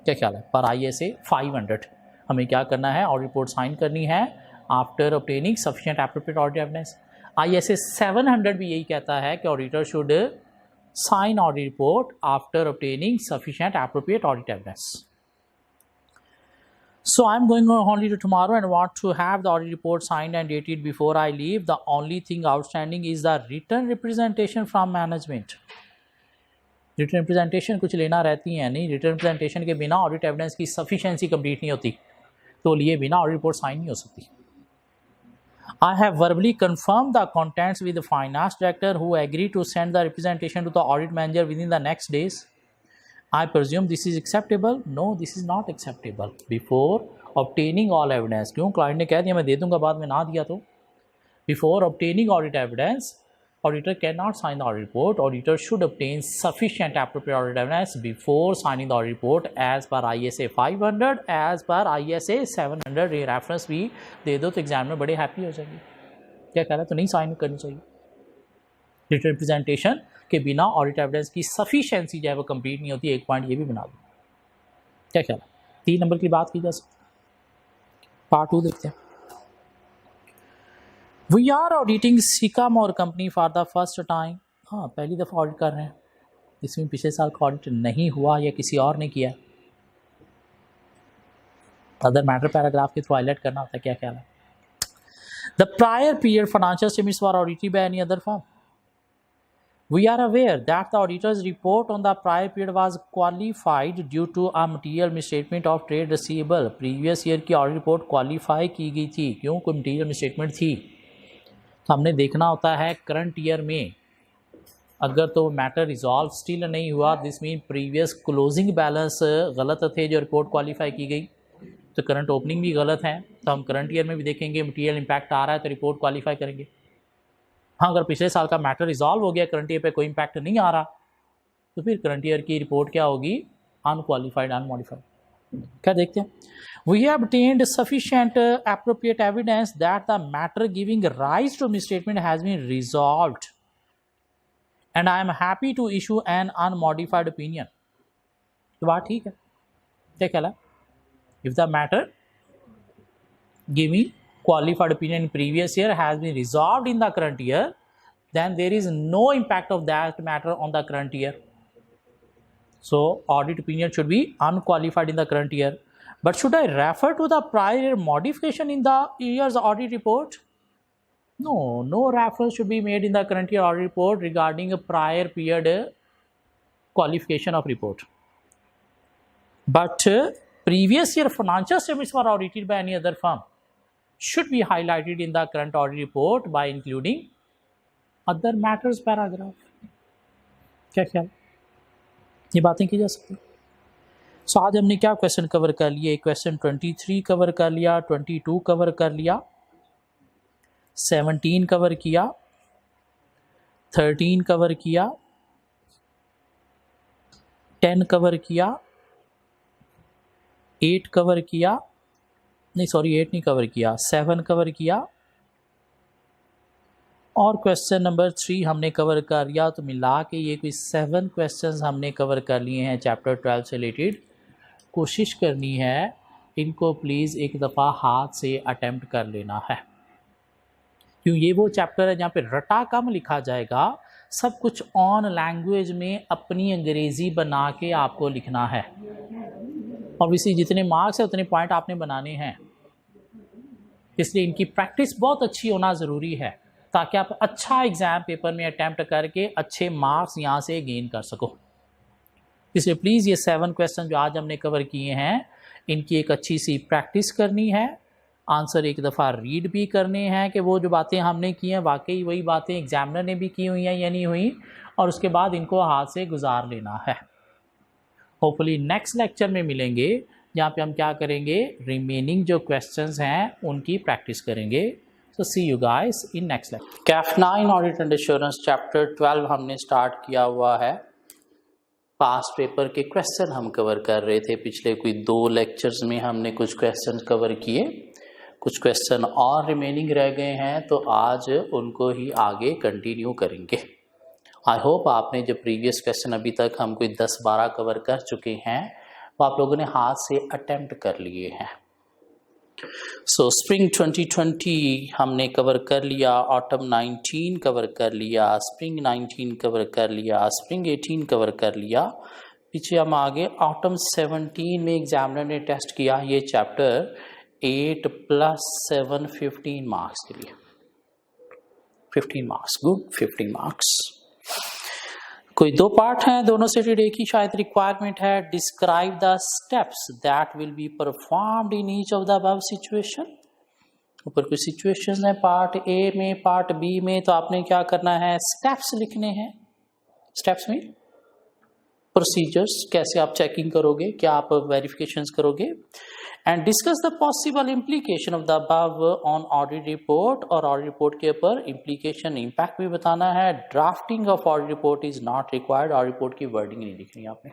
क्या ख्याल है? पर ISA 500 हमें क्या करना है? ऑडिट रिपोर्ट साइन करनी है after obtaining sufficient appropriate audit evidence. ISA 700 भी यही कहता है कि auditor should sign audit report after obtaining sufficient appropriate audit evidence. So I am going on holiday tomorrow and want to have the audit report signed and dated before I leave. The only thing outstanding is the written representation from management. Written representation कुछ लेना रहती है नहीं, written representation के बिना audit evidence की sufficiency complete नहीं होती, तो लिए बिना ऑडिट रिपोर्ट साइन नहीं हो सकती। I have verbally confirmed the contents with the finance director who agreed to send the representation to the audit manager within the next days. I presume this is acceptable. No, this is not acceptable. Before obtaining all evidence, क्यों client ने कह दिया मैं दे दूंगा, बाद में ना दिया तो. Before obtaining audit evidence, auditor cannot sign the audit report. Auditor should obtain sufficient appropriate audit evidence before signing the audit report as per ISA 500, as per ISA 700. ये रेफरेंस भी दे दो तो एग्जाम में बड़े हैप्पी हो जाएंगे. क्या कह रहा है, तो नहीं साइन करनी चाहिए. रिटन रिप्रेजेंटेशन के बिना ऑडिट एविडेंस की सफिशिएंसी जो है वो कंप्लीट नहीं होती. एक पॉइंट ये भी बना दो. क्या ख्याल है, 3 नंबर की बात की जा सकती. पार्ट 2 देखते हैं. We are auditing Sycamore company for the first time. हाँ, पहली दफ़ा ऑडिट कर रहे हैं. इसमें पिछले साल का ऑडिट नहीं हुआ या किसी और ने किया. अदर मैटर पैराग्राफ के थ्रू हाईलाइट करना होता है. क्या ख्याल है. The prior period financial statements were audited by any other firm. We are aware that the auditor's report on the prior period was qualified due to a material misstatement of trade receivable. Previous year की audit report qualify की गई थी. क्यों, कोई material misstatement थी. तो हमने देखना होता है करंट ईयर में अगर तो मैटर रिजॉल्व स्टिल नहीं हुआ, this mean previous closing balance गलत थे जो रिपोर्ट क्वालिफाई की गई, तो करंट ओपनिंग भी गलत है. तो हम करंट ईयर में भी देखेंगे मटीरियल इम्पैक्ट आ रहा है तो रिपोर्ट क्वालिफाई करेंगे. हाँ, अगर पिछले साल का मैटर रिजॉल्व हो गया, करंट ईयर पे कोई इम्पैक्ट नहीं आ रहा, तो फिर करंट ईयर की रिपोर्ट क्या होगी, अनक्वालिफाइड, अनमॉडिफाइड. क्या देखते हैं. We have obtained sufficient appropriate evidence that the matter giving rise to misstatement has been resolved and I am happy to issue an unmodified opinion. तो बात ठीक है. क्या कहला, if the matter giving qualified opinion in previous year has been resolved in the current year, then there is no impact of that matter on the current year. So audit opinion should be unqualified in the current year. But should I refer to the prior modification in the year's audit report? No, no reference should be made in the current year audit report regarding a prior period qualification of report. But previous year financial statements were audited by any other firm should be highlighted in the current audit report by including other matters paragraph. क्या ख्याल, ये बातें की जा सकती. सो आज हमने क्या क्वेश्चन कवर कर लिए. क्वेश्चन 23 कवर कर लिया, 22 कवर कर लिया, 17 कवर किया, 13 कवर किया, 10 कवर किया, 8 कवर किया, नहीं सॉरी 8 नहीं कवर किया, 7 कवर किया और क्वेश्चन नंबर 3 हमने कवर कर लिया. तो मिला के ये कोई 7 क्वेश्चंस हमने कवर कर लिए हैं चैप्टर 12 से रिलेटेड. कोशिश करनी है इनको प्लीज़ एक दफ़ा हाथ से अटेम्प्ट कर लेना है, क्यों ये वो चैप्टर है जहाँ पे रटा कम लिखा जाएगा, सब कुछ ऑन लैंग्वेज में अपनी अंग्रेज़ी बना के आपको लिखना है. ऑब्वियसली जितने मार्क्स है उतने पॉइंट आपने बनाने हैं, इसलिए इनकी प्रैक्टिस बहुत अच्छी होना ज़रूरी है ताकि आप अच्छा एग्ज़ाम पेपर में अटैम्प्ट करके अच्छे मार्क्स यहाँ से गेन कर सको. इसलिए प्लीज़ ये 7 क्वेश्चन जो आज हमने कवर किए हैं इनकी एक अच्छी सी प्रैक्टिस करनी है. आंसर एक दफ़ा रीड भी करने हैं कि वो जो बातें हमने की हैं वाकई वही बातें एग्जामिनर ने भी की हुई हैं या नहीं हुई, और उसके बाद इनको हाथ से गुजार लेना है. होपफुली नेक्स्ट लेक्चर में मिलेंगे जहाँ पे हम क्या करेंगे, रिमेनिंग जो क्वेश्चंस हैं उनकी प्रैक्टिस करेंगे. So see you guys in next lecture. CAF 9 audit and assurance chapter 12 हमने स्टार्ट किया हुआ है. पास्ट पेपर के क्वेश्चन हम कवर कर रहे थे. पिछले कोई 2 लेक्चर्स में हमने कुछ क्वेश्चन कवर किए, कुछ क्वेश्चन और रिमेनिंग रह गए हैं, तो आज उनको ही आगे कंटिन्यू करेंगे. आई होप आपने जो प्रीवियस क्वेश्चन अभी तक हम कोई 10-12 कवर कर चुके हैं वो आप लोगों ने हाथ से अटेम्प्ट कर लिए हैं. सो स्प्रिंग 2020 हमने कवर कर लिया, ऑटम 19 कवर कर लिया, स्प्रिंग 19 कवर कर लिया, स्प्रिंग 18 कवर कर लिया. पीछे हम आगे ऑटम 17 में एग्जामिनर ने टेस्ट किया ये चैप्टर 8 + 7 15 मार्क्स के लिए. 15 मार्क्स, गुड 15 मार्क्स. कोई 2 पार्ट हैं, दोनों से रिलेटेड एक ही शायद रिक्वायरमेंट है. Describe the steps that will be performed in each of the above situation. ऊपर कुछ सिचुएशंस हैं पार्ट ए में, पार्ट बी में, तो आपने क्या करना है, स्टेप्स लिखने हैं. स्टेप्स में प्रोसीजर्स, कैसे आप चेकिंग करोगे, क्या आप वेरिफिकेशंस करोगे, and discuss the possible implication of the above on audit report, और ऑडिट रिपोर्ट के ऊपर इम्प्लीकेशन इम्पैक्ट भी बताना है। Drafting of audit report is not required, audit report की वर्डिंग नहीं लिखनी आपने।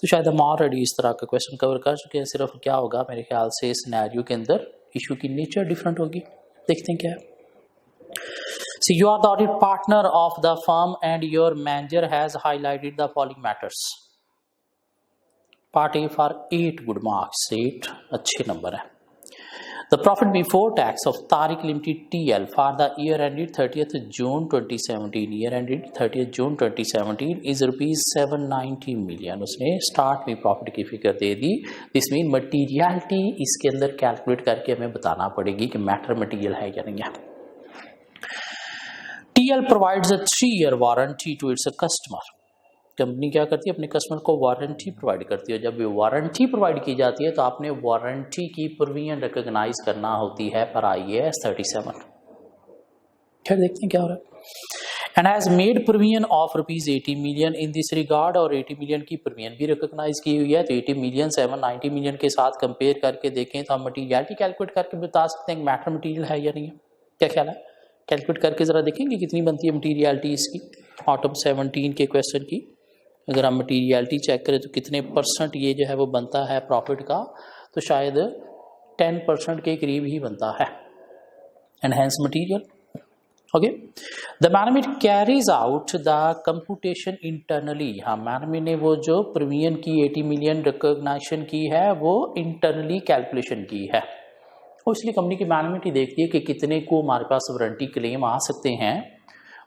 तो शायद हम ऑलरेडी इस तरह का क्वेश्चन कवर कर चुके हैं, सिर्फ क्या होगा मेरे ख्याल से सिनेरियो के अंदर इशू की नेचर डिफरेंट होगी। देखते हैं क्या है। So you are the audit partner of the firm and your manager has highlighted the following matters. Part A for 8 good marks, 8 अच्छे नंबर है। The profit before tax of Tariq Limited TL for the year ended 30th June 2017, year ended 30th June 2017 is rupees 790 million। उसने start में profit की figure they the. This mean materiality इसके अंदर calculate करके हमें बताना पड़ेगी कि मैटर मटीरियल है या नहीं है। TL provides a 3-year warranty to its customer। Company क्या करती है, अपने कस्टमर को वारंटी प्रोवाइड करती है। जब भी वारंटी प्रोवाइड की जाती है तो आपने वारंटी की प्रोविजन रिकॉग्नाइज करना होती है पर IAS 37। फिर देखते हैं क्या हो रहा है। And has made provision of rupees 80 million in this regard, और 80 मिलियन की प्रोविजन भी रिकॉग्नाइज की हुई है। तो 80 मिलियन 790 मिलियन के साथ कंपेयर करके देखें तो हम मटीरियलिटी कैलकुलेट करके बता सकते हैं मैटर मटीरियल है या नहीं है। क्या ख्याल है, कैलकुलेट करके ज़रा देखेंगे कितनी बनती है मटीरियलिटी इसकी, ऑटम 17 के क्वेश्चन की। अगर हम मटीरियलिटी चेक करें तो कितने परसेंट ये जो है वो बनता है प्रॉफिट का, तो शायद 10% के करीब ही बनता है enhance material. Okay, the management carries out the computation internally. हाँ, मैनेजमेंट ने वो जो प्रोविजन की 80 मिलियन रिकॉग्निशन की है वो इंटरनली कैलकुलेशन की है, और इसलिए कंपनी की मैनेजमेंट ही देखती है कि कितने को हमारे पास वारंटी क्लेम आ सकते हैं,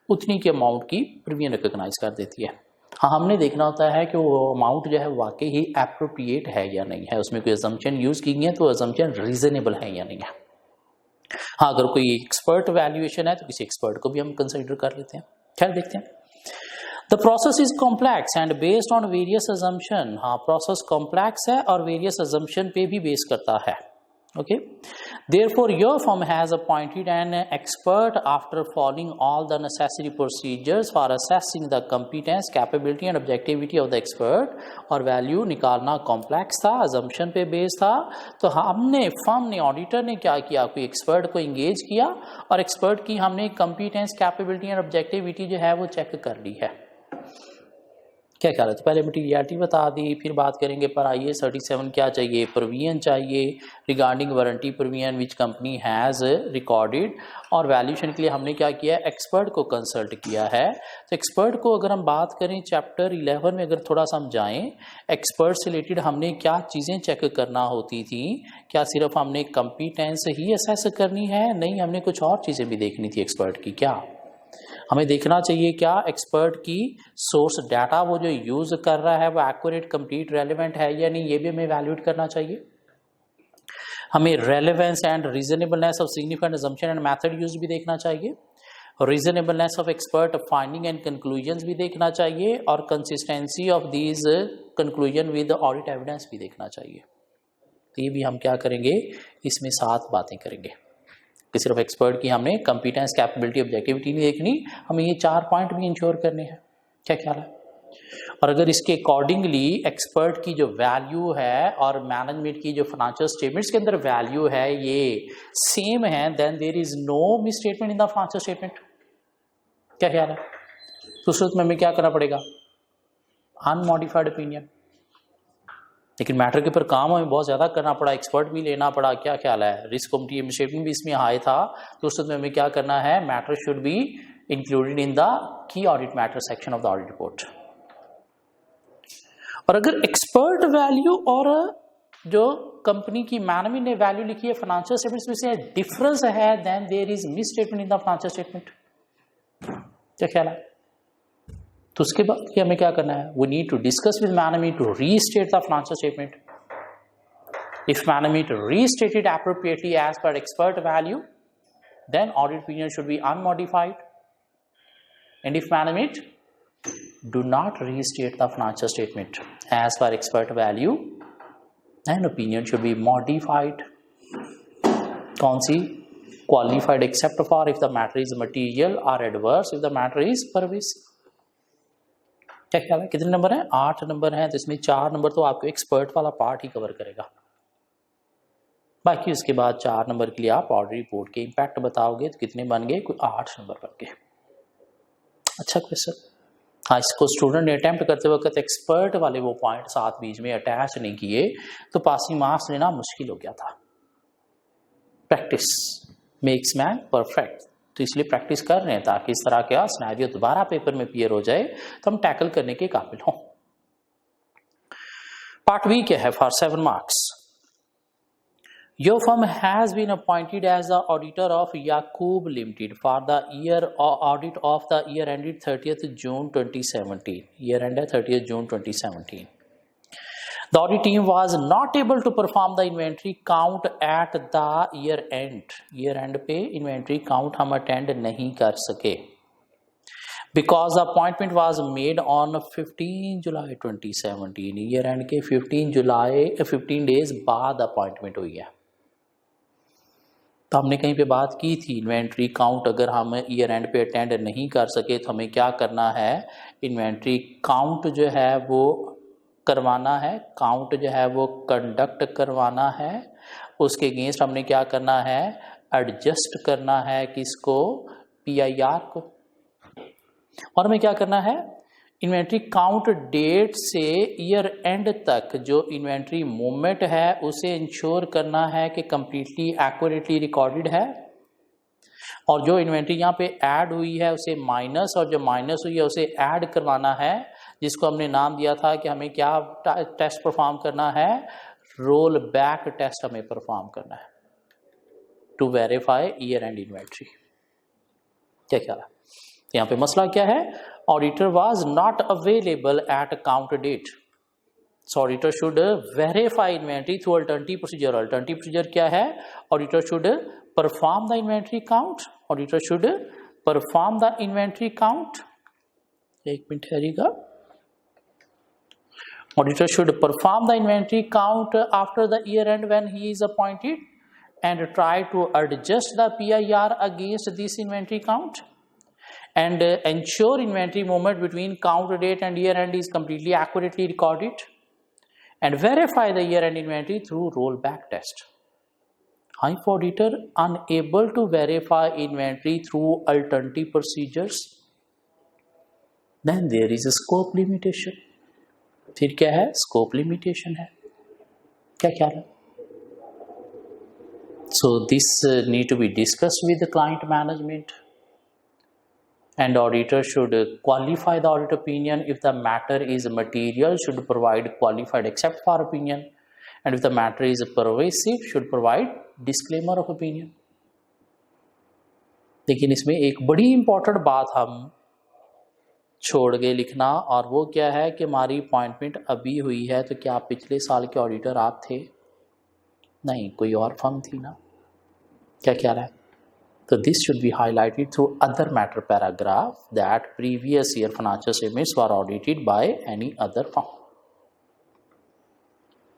उतनी के अमाउंट की प्रीमियम रिकॉग्नाइज कर देती है। हाँ, हमने देखना होता है कि वो अमाउंट जो है वाकई ही एप्रोप्रिएट है या नहीं है, उसमें कोई अजम्पशन यूज की गई है तो अजम्पशन रीजनेबल है या नहीं है। हाँ, अगर कोई एक्सपर्ट वैल्यूएशन है तो किसी एक्सपर्ट को भी हम कंसिडर कर लेते हैं। खैर देखते हैं। The process is complex and based on various assumption. हाँ, प्रोसेस कॉम्प्लेक्स है और वेरियस अजम्पशन पे भी बेस करता है। Okay, therefore your firm has appointed an expert after following all the necessary procedures for assessing the competence, capability and objectivity of the expert। और value निकालना complex था, assumption पे बेस था, तो हमने फर्म ने, ऑडिटर ने क्या किया, कोई एक्सपर्ट को इंगेज किया और एक्सपर्ट की हमने कंपिटेंस, कैपेबिलिटी और ऑब्जेक्टिविटी जो है वो चेक कर ली है। क्या ख्याल है, तो पहले मटीरियलिटी बता दी, फिर बात करेंगे पर IAS 37 क्या चाहिए, प्रोविजन चाहिए regarding warranty provision which company has recorded, और वैल्यूएशन के लिए हमने क्या किया, एक्सपर्ट को कंसल्ट किया है। तो एक्सपर्ट को अगर हम बात करें चैप्टर 11 में अगर थोड़ा सा हम जाएँ, एक्सपर्ट से रिलेटेड हमने क्या चीज़ें चेक करना होती थी, क्या सिर्फ हमने कंपिटेंस ही असेस करनी है, नहीं हमने कुछ और चीज़ें भी देखनी थी एक्सपर्ट की। क्या हमें देखना चाहिए, क्या एक्सपर्ट की सोर्स डाटा वो जो यूज कर रहा है वो एक्यूरेट, कंप्लीट, रेलेवेंट है या नहीं, ये भी हमें वैल्यूएट करना चाहिए। हमें relevance and reasonableness of significant assumption and method use भी देखना चाहिए, reasonableness of expert finding and conclusions भी देखना चाहिए, और consistency of these conclusion with audit evidence भी देखना चाहिए। तो ये भी हम क्या करेंगे, इसमें 7 बातें करेंगे कि सिर्फ एक्सपर्ट की हमने कंपिटेंस, कैपेबिलिटी, ऑब्जेक्टिविटी नहीं देखनी, हमें ये 4 पॉइंट भी इंश्योर करने हैं। क्या ख्याल है, और अगर इसके अकॉर्डिंगली एक्सपर्ट की जो वैल्यू है और मैनेजमेंट की जो फाइनेंशियल स्टेटमेंट्स के अंदर वैल्यू है ये सेम है, then there is no misstatement in the financial statement. क्या ख्याल है, तो उस वक्त में हमें क्या करना पड़ेगा, अनमॉडिफाइड ओपिनियन। लेकिन मैटर के ऊपर काम हमें बहुत ज़्यादा करना पड़ा, एक्सपर्ट भी लेना पड़ा। क्या ख्याल है, रिस्क स्टेटमेंट भी इसमें हाई था, तो उस में हमें क्या करना है, matter should be included in the key audit matter section of the audit report. और अगर एक्सपर्ट वैल्यू और जो कंपनी की मैनेजमेंट ने वैल्यू लिखी है फाइनेंशियल स्टेटमेंट्स में से डिफरेंस है, then there is misstatement in the financial statement. क्या ख्याल है, तो उसके बाद हमें क्या करना है, we need to discuss with management to restate the financial statement. If management restated appropriately as per expert value, then audit opinion should be unmodified, and if management do not restate the financial statement as per expert value, then opinion should be modified. कौन सी, qualified except for if the matter is material और adverse if the matter is pervasive. क्या ख्याल है, कितने number हैं? 8 number हैं, तो इसमें 4 नंबर तो आपको एक्सपर्ट वाला पार्ट ही कवर करेगा, बाकी उसके बाद 4 नंबर के लिए आप ऑडिट रिपोर्ट के इम्पैक्ट बताओगे, तो कितने बन गए? कोई 8 नंबर बन गए। अच्छा क्वेश्चन। हाँ, इसको स्टूडेंट ने अटेम्प्ट करते वक्त एक्सपर्ट वाले वो पॉइंट साथ बीच में अटैच नहीं किए तो पासिंग मार्क्स लेना मुश्किल हो गया था। प्रैक्टिस मेक्स मैन परफेक्ट, तो इसलिए प्रैक्टिस कर रहे हैं ताकि इस तरह का सिनेरियो दोबारा पेपर में अपीयर हो जाए तो हम टैकल करने के काबिल हों। पार्ट बी क्या है? For 7 marks, Your firm has been appointed as the auditor of Yakub Limited for the year audit of the year ended 30th June 2017. Year ended 30th June 2017. The audit team was not able to perform the inventory count at the year end. Year end पे inventory count हम attend नहीं कर सके because the appointment was made on 15 July 2017. Year end के 15 days बाद appointment हुई है। तो हमने कहीं पे बात की थी इन्वेंट्री काउंट अगर हम ईयर एंड पे अटेंड नहीं कर सके तो हमें क्या करना है? इन्वेंट्री काउंट जो है वो करवाना है, काउंट जो है वो कंडक्ट करवाना है, उसके अगेंस्ट हमने क्या करना है? एडजस्ट करना है किसको? PIR को। और हमें क्या करना है? इन्वेंट्री काउंट डेट से ईयर एंड तक जो इन्वेंट्री मूवमेंट है उसे इंश्योर करना है कि कंप्लीटली एक्यूरेटली रिकॉर्डेड है, और जो इन्वेंट्री यहाँ पे ऐड हुई है उसे माइनस, और जो माइनस हुई है उसे ऐड करवाना है, जिसको हमने नाम दिया था कि हमें क्या टेस्ट परफॉर्म करना है? रोल बैक टेस्ट हमें परफॉर्म करना है to verify year end inventory. क्या ख्याल है? तो यहाँ पे मसला क्या है? Auditor was not available at count date. So auditor should verify inventory through alternative procedure. Alternative procedure क्या है? Auditor should perform the inventory count. Auditor should perform the inventory count. एक minute ठहरिएगा। Auditor should perform the inventory count after the year end when he is appointed and try to adjust the PIR against this inventory count. And ensure inventory movement between count date and year end is completely accurately recorded, and verify the year end inventory through rollback test. If auditor unable to verify inventory through alternative procedures, then there is a scope limitation. फिर क्या है? Scope limitation है। क्या ख्याल है? So this need to be discussed with the client management. And auditor should qualify the audit opinion. If the matter is material, should provide qualified except for opinion, and if the matter is pervasive, should provide disclaimer of opinion. लेकिन इसमें एक बड़ी important बात हम छोड़ गए लिखना, और वो क्या है कि हमारी अपॉइंटमेंट अभी हुई है, तो क्या पिछले साल के ऑडिटर आप थे? नहीं, कोई और फर्म थी ना। क्या ख्याल है? So this should be highlighted through other matter paragraph that previous year financial statements were audited by any other firm.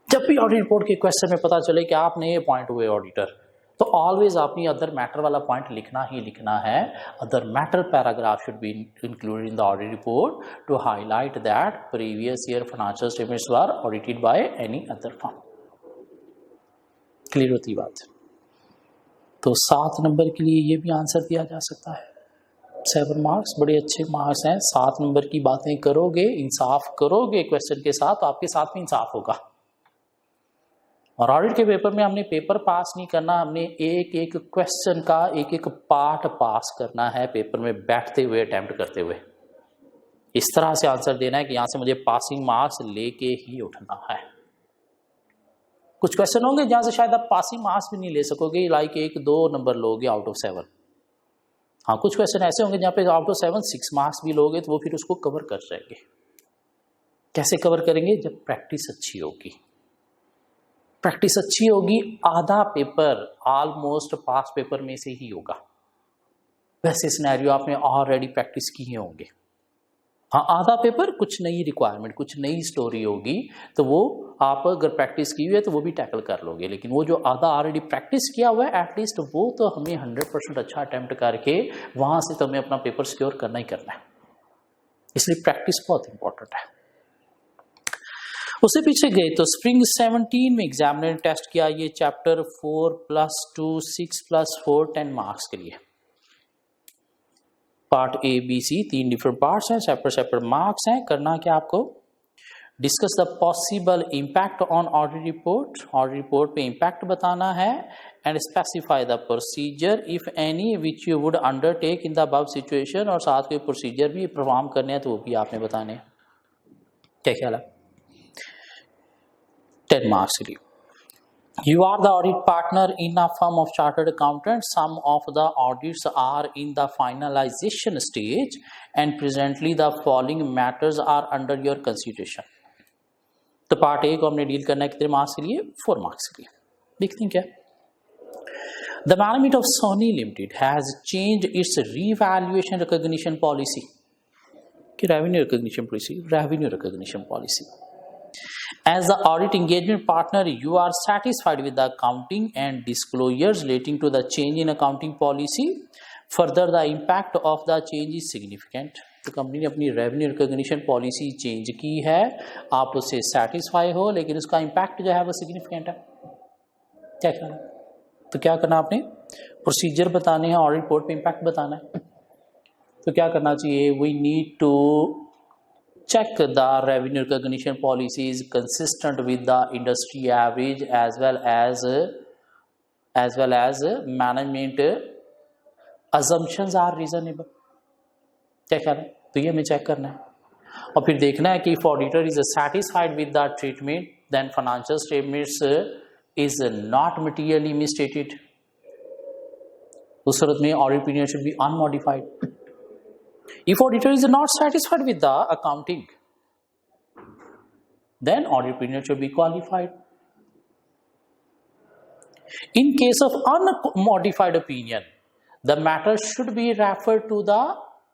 जब भी ऑडिट रिपोर्ट के क्वेश्चन में पता चले कि आप नए अपॉइंट हुए ऑडिटर, तो ऑलवेज आपने अदर मैटर वाला पॉइंट लिखना ही लिखना है। Other matter paragraph should be included in the audit report to highlight that previous year financial statements were audited by any other firm. Clear होती बात? तो 7 नंबर के लिए ये भी आंसर दिया जा सकता है। 7 मार्क्स बड़े अच्छे मार्क्स हैं। 7 नंबर की बातें करोगे, इंसाफ करोगे क्वेश्चन के साथ, तो आपके साथ में इंसाफ होगा। और ऑडिट के पेपर में हमने पेपर पास नहीं करना, हमने एक एक क्वेश्चन का एक एक पार्ट पास करना है पेपर में बैठते हुए, अटेम्प्ट करते हुए। इस तरह से आंसर देना है कि यहाँ से मुझे पासिंग मार्क्स लेके ही उठना है। कुछ क्वेश्चन होंगे जहां से शायद आप पासिंग मार्क्स भी नहीं ले सकोगे, लाइक 1-2 नंबर लोगे आउट ऑफ 7। हाँ, कुछ क्वेश्चन ऐसे होंगे जहां पे आउट ऑफ 7 6 मार्क्स भी लोगे, तो वो फिर उसको कवर कर जाएंगे। कैसे कवर करेंगे? जब प्रैक्टिस अच्छी होगी। प्रैक्टिस अच्छी होगी, आधा पेपर ऑलमोस्ट पास पेपर में से ही होगा। वैसे सिनेरियो आपने ऑलरेडी प्रैक्टिस किए होंगे। हाँ, आधा पेपर कुछ नई रिक्वायरमेंट, कुछ नई स्टोरी होगी, तो वो आप अगर प्रैक्टिस की हुई है तो वो भी टैकल कर लोगे। लेकिन वो जो आधा ऑलरेडी प्रैक्टिस किया हुआ है, एटलीस्ट वो तो हमें 100% अच्छा अटेम्प्ट करके वहाँ से तो हमें अपना पेपर सिक्योर करना ही करना है। इसलिए प्रैक्टिस बहुत इंपॉर्टेंट है। उससे पीछे गए तो स्प्रिंग 17 में एग्जामिनर ने टेस्ट किया ये चैप्टर 4+2 6+4 10 मार्क्स के लिए। Part A B C 3 different parts हैं, सेपरेट मार्क्स हैं। करना क्या आपको, discuss the possible impact on audit report, audit report पे इम्पैक्ट बताना है, and specify the procedure if any which you would undertake in the above situation, और साथ के प्रोसीजर भी परफॉर्म करने हैं तो वो भी आपने बताने हैं। क्या ख्याल है? 10 मार्क्स के लिए। You are the audit partner in a firm of chartered accountants. Some of the audits are in the finalization stage, and presently the following matters are under your consideration. तो पार्ट ए को हमने deal करना है कितने marks के लिए? 4 marks के लिए। देखते हैं क्या। The management of Sony Limited has changed its revaluation recognition policy. कि revenue recognition policy. As the audit engagement partner, you are satisfied with the accounting and disclosures relating to the change in accounting policy. Further, the impact of the change is significant. तो company ने अपनी revenue recognition policy change की है, आप उससे satisfy हो, लेकिन उसका इम्पैक्ट जो है वो सिग्निफिकेंट है। क्या करना? तो क्या करना आपने? प्रोसीजर बताने हैं, ऑडिट रिपोर्ट पे इम्पैक्ट बताना है। तो क्या करना चाहिए? We need to check the revenue recognition policy is consistent with the industry average as well as management assumptions are reasonable. क्या ख्याल है? तो ये हमें चेक करना है और फिर देखना है कि if auditor is satisfied with the treatment, then financial statements is not materially misstated. उस सूरत में audit opinion should be unmodified. If auditor is not satisfied with the accounting, then audit opinion should be qualified. In case of unmodified opinion, the matter should be referred to the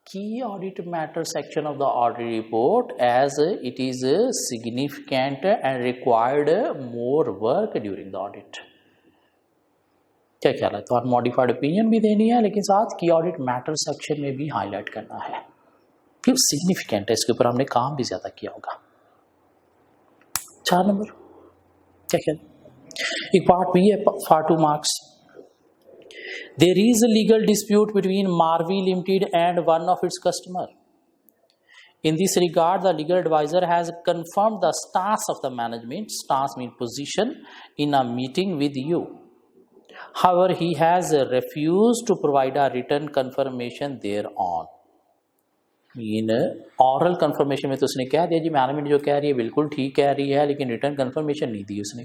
key audit matter section of the audit report, as it is significant and required more work during the audit. क्या ख्याल है? तो unmodified opinion भी देनी है, लेकिन साथ की ऑडिट मैटर सेक्शन में भी हाईलाइट करना है कि सिग्निफिकेंट है, इसके ऊपर हमने काम भी ज्यादा किया होगा। 4 नंबर क्या ख्याल? एक पार्ट भी है, part 2 marks. There is a legal dispute between Marvi limited and one of its customer. In this regard, the legal advisor has confirmed the stance of the management, stance means position, in a meeting with you. However, he has refused to provide a written confirmation thereon. इन oral confirmation में तो उसने कह दिया जी management जो कह रही है बिल्कुल ठीक कह रही है, लेकिन रिटर्न कंफर्मेशन नहीं दी उसने।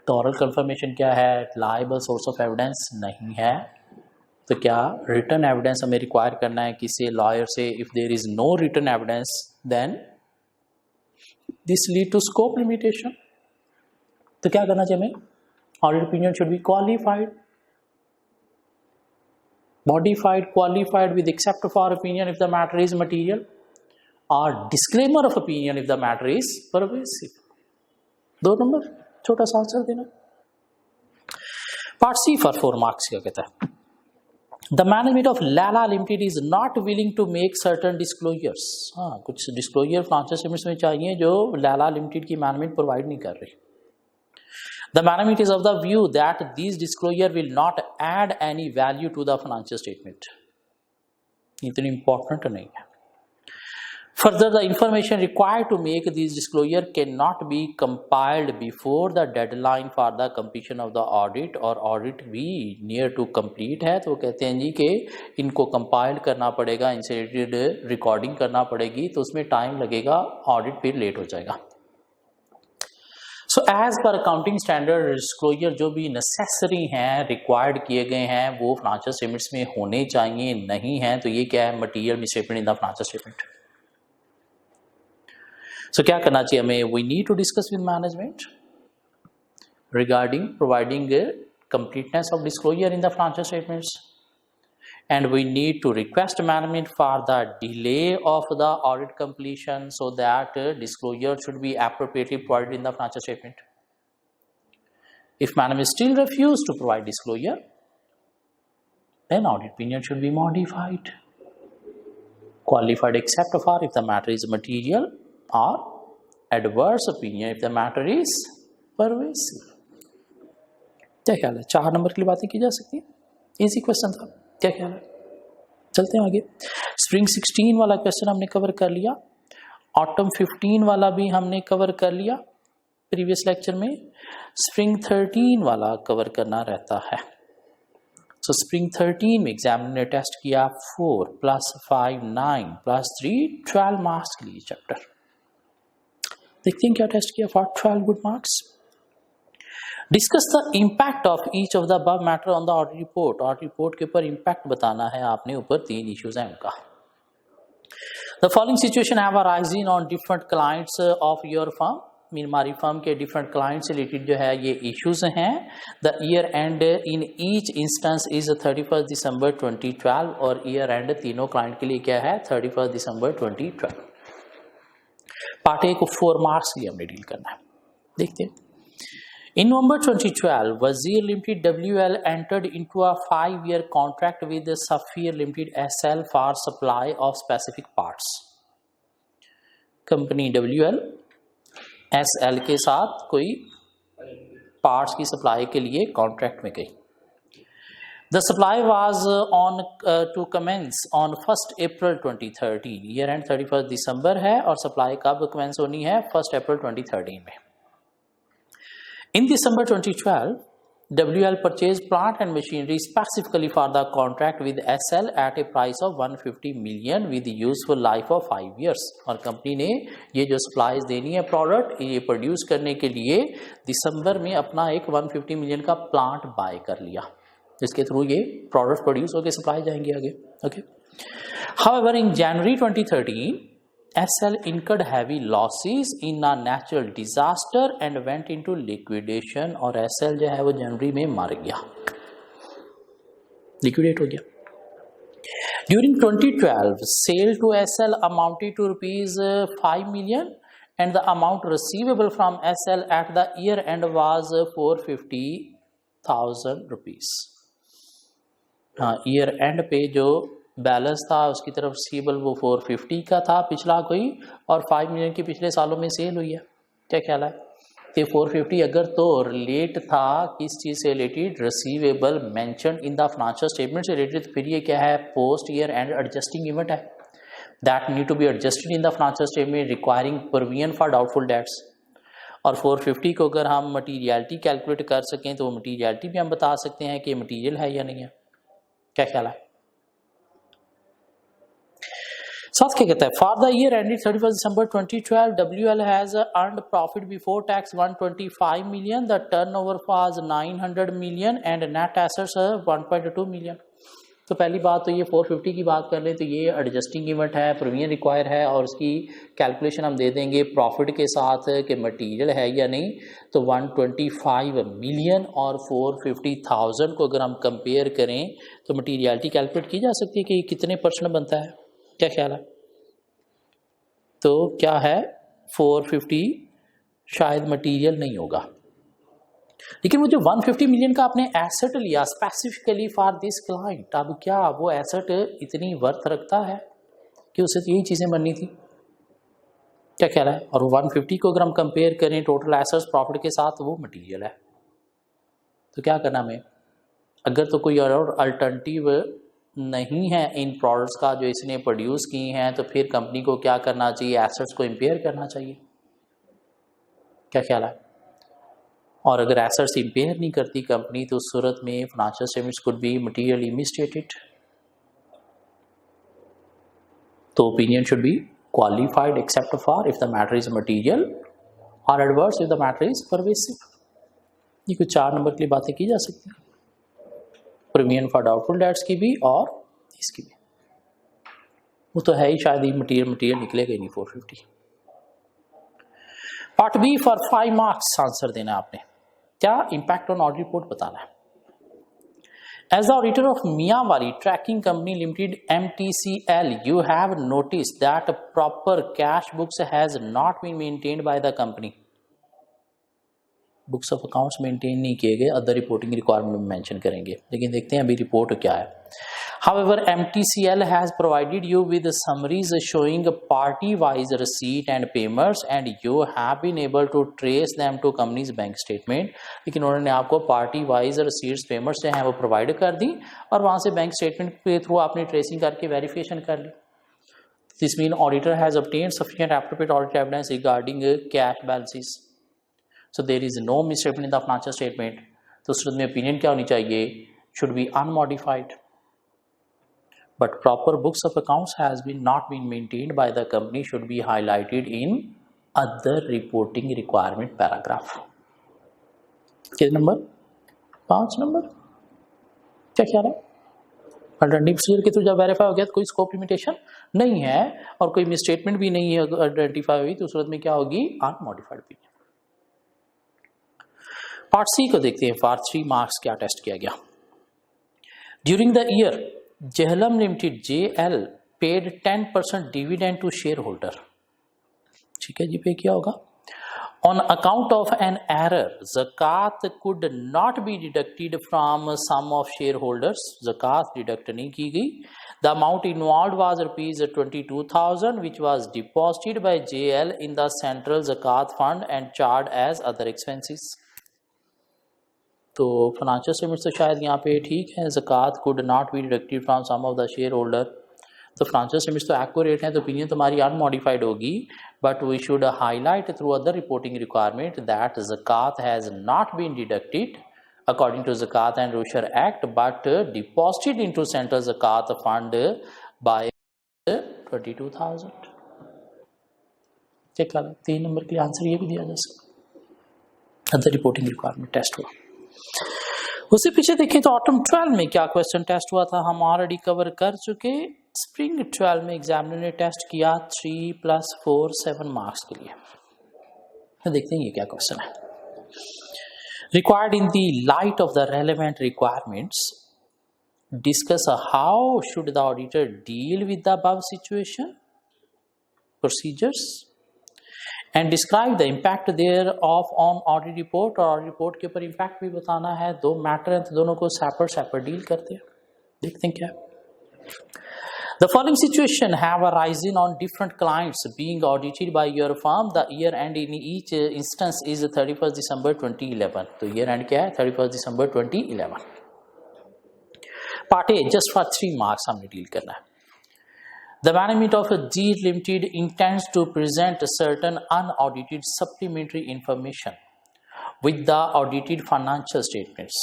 तो ऑरल कंफर्मेशन क्या है? लायबल सोर्स ऑफ एविडेंस नहीं है। तो क्या रिटर्न एविडेंस हमें रिक्वायर करना है किसी लॉयर से? If there is no return evidence then this lead to scope limitation. तो क्या करना चाहिए हमें? Audit opinion should be qualified, modified, qualified with except for opinion if the matter is material, or disclaimer of opinion if the matter is pervasive. 2 number छोटा सा answer देना। Part C for 4 marks क्या कहता है? The management of Lala Limited is not willing to make certain disclosures. हाँ, कुछ disclosure financial statements में चाहिए जो Lala Limited की मैनेजमेंट प्रोवाइड नहीं कर रही। The management is of the view that these disclosure will not add any value to the financial statement. इतनी important नहीं है। Further, the information required to make these disclosure cannot be compiled before the deadline for the completion of the audit, और audit भी near to complete है। तो कहते हैं जी कि इनको compile करना पड़ेगा, इंसर्टेड रिकॉर्डिंग करना पड़ेगी, तो उसमें टाइम लगेगा, ऑडिट फिर लेट हो जाएगा। So as per accounting standard disclosure जो भी नेसेसरी हैं, रिक्वायर्ड किए गए हैं, वो फाइनेंशियल स्टेटमेंट्स में होने चाहिए, नहीं है तो ये क्या है? Material misstatement in the financial statement. So क्या करना चाहिए हमें? We need to discuss with management regarding providing completeness of disclosure in the financial statements, and we need to request management for the delay of the audit completion so that disclosure should be appropriately provided in the financial statement. If management still refuse to provide disclosure, then audit opinion should be modified. qualified except for if the matter is material, or adverse opinion if the matter is pervasive. क्या ख्याल है? 4 number के लिए बातें की जा सकती हैं, इजी क्वेश्चन था, क्या ख्याल है? चलते हैं आगे। स्प्रिंग 16 वाला क्वेश्चन हमने कवर कर लिया, ऑटम 15 वाला भी हमने कवर कर लिया प्रीवियस लेक्चर में, स्प्रिंग 13 वाला कवर करना रहता है। तो स्प्रिंग 13 में एग्जामिनर ने टेस्ट किया 4 + 5 9 + 3 12 मार्क्स के लिए चैप्टर। देखते हैं क्या टेस्ट किया for 12 good marks. Discuss the impact of each of the above matter on the audit report. Audit report के ऊपर इम्पैक्ट बताना है आपने, ऊपर 3 इश्यूज हैं उनका। The following situation have arising on different clients of your firm, mean हमारी firm के डिफरेंट क्लाइंट से रिलेटेड जो है ये इश्यूज हैं। The year and in each instance is 31 दिसंबर 2012, और ईयर एंड तीनों क्लाइंट के लिए क्या है 31 दिसंबर 2012। पार्ट ए को 4 मार्क्स के लिए हमने डील करना है, देखते हैं। In November 2012, Wazir Limited WL entered into a 5-year contract with Saphir Limited SL for supply of specific parts. Company WL SL के साथ कोई पार्ट्स की सप्लाई के लिए कॉन्ट्रैक्ट में गई। The supply was on to commence on 1st April 2013. Year and 31 दिसंबर है और सप्लाई कब कमेंस होनी है 1st April 2013 में। In December 2012, WL purchased plant and machinery specifically for the contract with SL at a price of 150 million with useful life of 5 years. और company ने ये जो सप्लाईज देनी है प्रोडक्ट ये प्रोड्यूस करने के लिए दिसंबर में अपना एक 150 मिलियन का प्लांट बाय कर लिया, जिसके थ्रू ये प्रोडक्ट प्रोड्यूस होकर सप्लाई जाएंगे आगे। Okay. However, in January 2013, SL incurred heavy losses in a natural disaster and went into liquidation, और SL जो है वो जनवरी में मर गया, लिक्विडेट हो गया। During 2012, sale to SL amounted to ₹5 million and the amount receivable from SL at the year end was ₹450,000। हाँ, ईयर एंड पे जो बैलेंस था उसकी तरफ रिसीवेबल वो 450 का था पिछला कोई, और 5 मिलियन की पिछले सालों में सेल हुई है, क्या ख्याल है? तो 450 अगर तो रिलेट था किस चीज़ से related, receivable mention in the financial statement से रिलेटेड, तो फिर ये क्या है post year end adjusting event है, that need to be adjusted in the financial statement requiring provision for doubtful debts. और 450 को अगर हम मटीरियलिटी कैलकुलेट कर सकें तो मटीरियलिटी भी हम बता सकते हैं कि मटीरियल है या नहीं है, क्या ख्याल है? साथ क्या कहता है, for the year ended 31 December 2012 WL has earned profit before tax 125 million, the turnover was 900 million and net assets 1.2 million. तो पहली बात तो ये 450 की बात कर लें तो ये एडजस्टिंग इवेंट है, प्रोविजन रिक्वायर है, और उसकी कैलकुलेशन हम दे देंगे प्रॉफिट के साथ कि मटीरियल है या नहीं। तो 125 मिलियन और 450,000 को अगर हम कंपेयर करें तो मटीरियलिटी कैलकुलेट की जा सकती है कि कितने % बनता है, क्या ख्याल है? तो क्या है 450 शायद मटेरियल नहीं होगा, लेकिन वो जो 150 मिलियन का आपने एसेट लिया स्पेसिफिकली फॉर दिस क्लाइंट, अब क्या वो एसेट इतनी वर्थ रखता है कि उसे तो यही चीज़ें बननी थी, क्या ख्याल है? और 150 को अगर हम कंपेयर करें टोटल एसेट्स प्रॉफिट के साथ, वो मटेरियल है। तो क्या करना हमें, अगर तो कोई और अल्टरनेटिव नहीं है इन प्रोडक्ट्स का जो इसने प्रोड्यूस की हैं, तो फिर कंपनी को क्या करना चाहिए, एसेट्स को इम्पेयर करना चाहिए, क्या ख्याल है? और अगर एसेट्स इम्पेयर नहीं करती कंपनी तो उस सूरत में financial statements could be materially misstated. तो opinion should be qualified except for if the matter is material और adverse if the matter is pervasive. ये कुछ 4 नंबर के लिए बातें की जा सकती हैं, प्रीमियम फॉर डाउटफुल डेट्स की भी और इसकी भी। वो तो है ही, शायद ही मटीरियल निकलेगा ही नहीं 450। Part B for 5 marks answer देना आपने, क्या इम्पैक्ट ऑन ऑडिट रिपोर्ट बताना है। As the auditor of Mianwali trading company limited MTCL, you have noticed that proper cash books has not been maintained by the company. Books of accounts maintain नहीं किए गए, other reporting requirement में mention करेंगे, लेकिन देखते हैं अभी रिपोर्ट क्या है। However, MTCL has provided you with summaries showing party-wise receipt and payments, and you have been able to trace them to company's bank statement. लेकिन उन्होंने आपको party-wise receipts payments जो हैं वो provide कर दी और वहाँ से बैंक स्टेटमेंट के थ्रू आपने ट्रेसिंग करके वेरिफिकेशन कर ली. This means auditor has obtained sufficient appropriate audit evidence regarding cash balances. So there is no misstatement in the financial statement. तो उस में opinion क्या होनी चाहिए? Should be unmodified. But proper books of accounts has been not been maintained by the company should be highlighted in other reporting requirement paragraph. किस number? 5 number. क्या ख्याल है? अल्टरनेटिव प्रोसीजर के थ्रू जब वेरीफाई हो गया तो कोई स्कोप लिमिटेशन नहीं है और कोई मिसस्टेटमेंट भी नहीं है आइडेंटिफाई हुई तो उस सूरत में क्या होगी? Unmodified opinion. पार्ट सी को देखते हैं. पार्ट 3 मार्क्स क्या टेस्ट किया गया. During the year Jhelum Limited JL paid 10% dividend to shareholder. ठीक है जी, पे किया होगा. On account of an error, zakat could not be deducted from sum of shareholders. Zakat deduct नहीं की गई. The amount involved was rupees 22,000, which was deposited by JL in the central zakat fund and charged as other expenses. तो financial statements तो शायद यहाँ पे ठीक है. ज़कात could not be deducted from some of the shareholder. तो financial statements तो एक्यूरेट हैं तो ओपिनियन तुम्हारी अनमॉडिफाइड होगी. But we should highlight through other reporting requirement that ज़कात has not been deducted according to ज़कात एंड रोशर act but deposited into central ज़कात फंड बाय 22,000. चेक कर 3 नंबर के लिए आंसर ये भी दिया जा सकता. अदर रिपोर्टिंग रिक्वायरमेंट टेस्ट हुआ. उससे पीछे देखें तो ऑटम 12 में क्या क्वेश्चन टेस्ट हुआ था हम ऑलरेडी कवर कर चुके. स्प्रिंग 12 में एग्जामिनर ने टेस्ट किया 3 + 4 7 मार्क्स के लिए. तो देखते हैं ये क्या क्वेश्चन है. Required in the light of the relevant requirements discuss how should the auditor deal with the above situation procedures and describe the impact thereof on audit report. और ऑडिट रिपोर्ट के ऊपर impact भी बताना है. 2 matter हैं तो दोनों को सेपरेट डील करते हैं. देखते हैं क्या. The following situation have arisen on different clients being audited by your firm. The year and in each instance is 31 दिसंबर 2011. तो ईयर एंड क्या है? 31 दिसंबर 2011. Part A just for 3 marks हमने डील करना है. The management of G Limited intends to present certain unaudited supplementary information with the audited financial statements.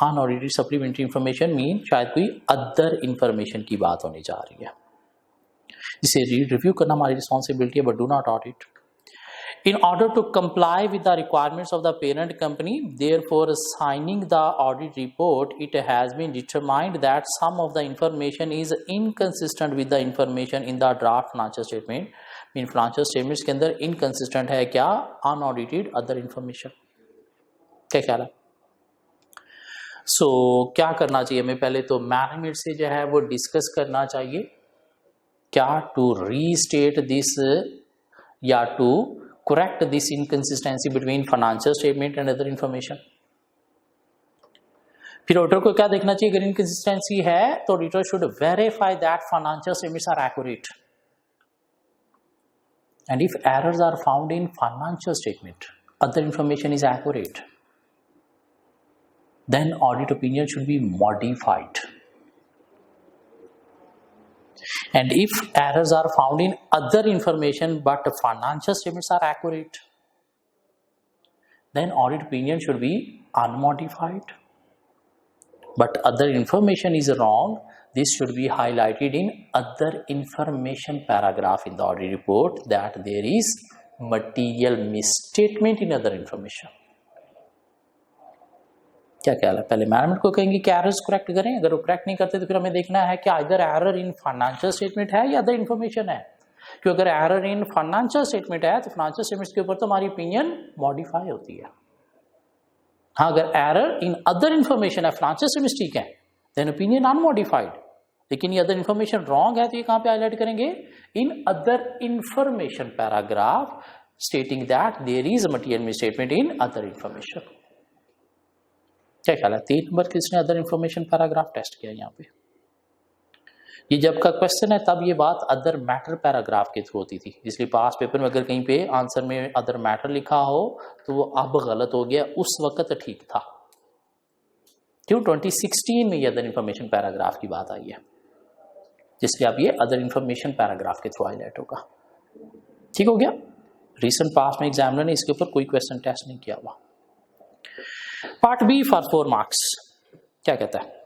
Unaudited supplementary information mean शायद कोई other information की बात होने जा रही है. इसे रिव्यू करना हमारी रिस्पॉन्सिबिलिटी है but do not audit. In order to comply with the requirements of the parent company, therefore signing the audit report, it has been determined that some of the information is inconsistent with the information in the draft financial statement. In financial statements के अंदर inconsistent है क्या? Unaudited other information. क्या ख्याल है? So क्या करना चाहिए हमें? पहले तो मैनेजमेंट से जो है वो डिस्कस करना चाहिए क्या टू रीस्टेट दिस या to correct this inconsistency between financial statement and other information. फिर ऑडिटर को क्या देखना चाहिए? अगर इनकंसिस्टेंसी है तो auditor should verify that financial statements are accurate. And if errors are found in financial statement, other information is accurate, then audit opinion should be modified. And if errors are found in other information but financial statements are accurate, then audit opinion should be unmodified. But other information is wrong, this should be highlighted in other information paragraph in the audit report that there is material misstatement in other information. क्या ख्याल है? पहले management को कहेंगे कि errors correct करें. अगर वो करेक्ट नहीं करते तो फिर हमें देखना है कि इधर एरर इन फाइनेंशियल स्टेटमेंट है या अदर इन्फॉर्मेशन है. क्योंकि अगर एरर इन फाइनेंशियल स्टेटमेंट है तो फाइनेंशियल स्टेटमेंट्स के ऊपर तो हमारी ओपिनियन मॉडिफाई होती है. हाँ, अगर एरर इन अदर इन्फॉर्मेशन है, फाइनेंशियल स्टेटमेंट्स ठीक है, देन ओपिनियन अनमॉडिफाइड. लेकिन ये अदर इन्फॉर्मेशन रॉन्ग है तो ये कहाँ पे हाईलाइट करेंगे? In other information paragraph stating that there is material misstatement in other information. क्या ख्याल है? 3 नंबर किसने अदर इंफॉर्मेशन पैराग्राफ टेस्ट किया यहाँ पे? ये जब का क्वेश्चन है तब ये बात अदर मैटर पैराग्राफ के थ्रू होती थी, इसलिए पास पेपर में अगर कहीं पे आंसर में अदर मैटर लिखा हो तो वो अब गलत हो गया, उस वक्त ठीक था। क्यों? 2016 में ये अदर इंफॉर्मेशन पैराग्राफ की बात आई है, जिसलिए अब ये अदर इंफॉर्मेशन पैराग्राफ के थ्रू हाईलाइट होगा। ठीक हो गया? रिसेंट पास में एग्जामिनर ने इसके ऊपर कोई क्वेश्चन टेस्ट नहीं किया हुआ। पार्ट बी फॉर 4 मार्क्स क्या कहता है?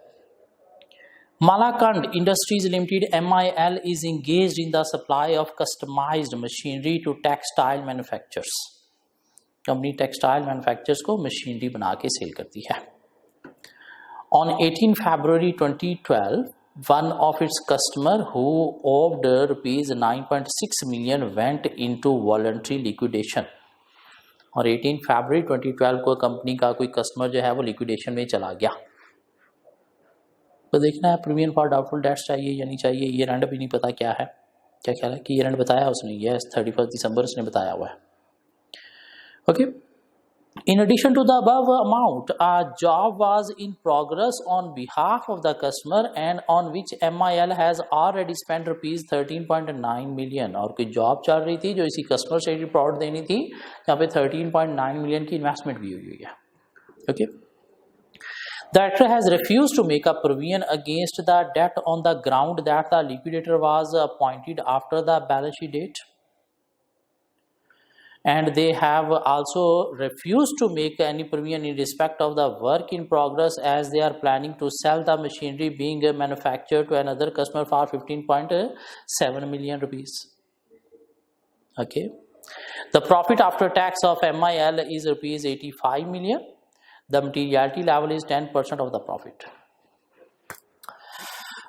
Malakand Industries Limited (MIL) is engaged in the supply of customized machinery to textile manufacturers. Company textile manufacturers को मशीनरी बना के सेल करती है। On 18 February 2012, one of its customer who owed rupees 9.6 million went into voluntary liquidation. और 18 फरवरी 2012 को company का कोई customer जो है वो लिक्विडेशन में चला गया। तो देखना है प्रीमियम फॉर डाउटफुल डेट्स चाहिए या नहीं चाहिए, ईयर एंड भी नहीं पता क्या है। क्या ख्याल है कि ईयर एंड बताया उसने? यस, 31 दिसंबर उसने बताया हुआ है। Okay, in addition to the above amount a job was in progress on behalf of the customer and on which MIL has already spend rupees 13.9 million. और कोई जॉब चल रही थी जो इसी कस्टमर से रिपोर्ट देनी थी, जहाँ पे 13.9 मिलियन की इन्वेस्टमेंट भी हुई है। Okay, the debtor has refused to make a provision against the debt on the ground that the liquidator was appointed after the balance sheet date, and they have also refused to make any provision in respect of the work in progress as they are planning to sell the machinery being manufactured to another customer for 15.7 million rupees. Okay, the profit after tax of MIL is rupees 85 million. The materiality level is 10% of the profit.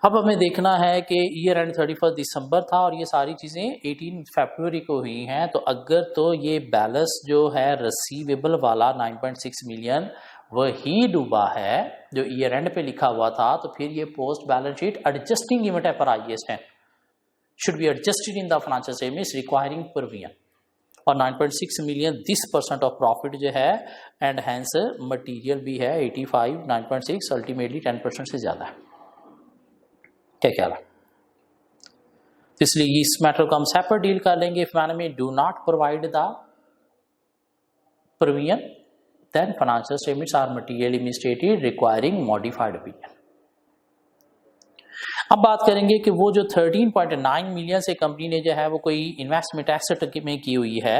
अब हमें देखना है कि year and 31 दिसंबर था और ये सारी चीज़ें 18 फरवरी को हुई हैं, तो अगर तो ये बैलेंस जो है रिसीवेबल वाला 9.6 मिलियन वही डूबा है जो ईयर एंड पे लिखा हुआ था, तो फिर ये post balance sheet adjusting event है पर IAS 10 should be adjusted in the financial statements requiring provision. और 9.6 मिलियन 10% ऑफ प्रॉफिट जो है एंड हैंस मटेरियल भी है 85, 9.6 अल्टीमेटली 10% से ज्यादा है। क्या ख्याल है? इसलिए इस मैटर को हम सेपरेट डील कर लेंगे। इफ मैन में do not provide the provision then financial statements are materially misstated requiring modified opinion. अब बात करेंगे कि वो जो 13.9 मिलियन से कंपनी ने जो है वो कोई इन्वेस्टमेंट एसेट में की हुई है,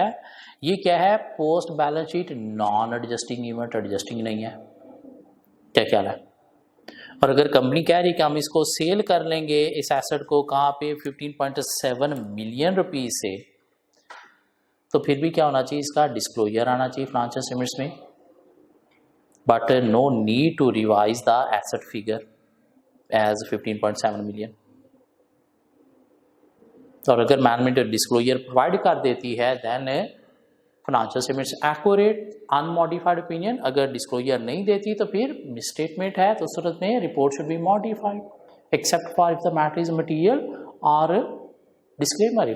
ये क्या है? Post balance sheet non adjusting event, adjusting नहीं है। क्या ख्याल है? और अगर कंपनी कह रही कि हम इसको सेल कर लेंगे इस एसेट को कहाँ पे 15.7 मिलियन रुपीज से, तो फिर भी क्या होना चाहिए? इसका डिस्क्लोजर आना चाहिए फाइनेंशियल स्टेटमेंट्स में, but no need to revise the asset figure as 15.7 million. और अगर मैनेजमेंट डिस्क्लोजर प्रोवाइड कर देती है then financial statements accurate unmodified opinion. अगर डिस्क्लोजर नहीं देती तो फिर मिसस्टेटमेंट है, तो उस सूरत में report should be modified except for if the matter is material और disclaimer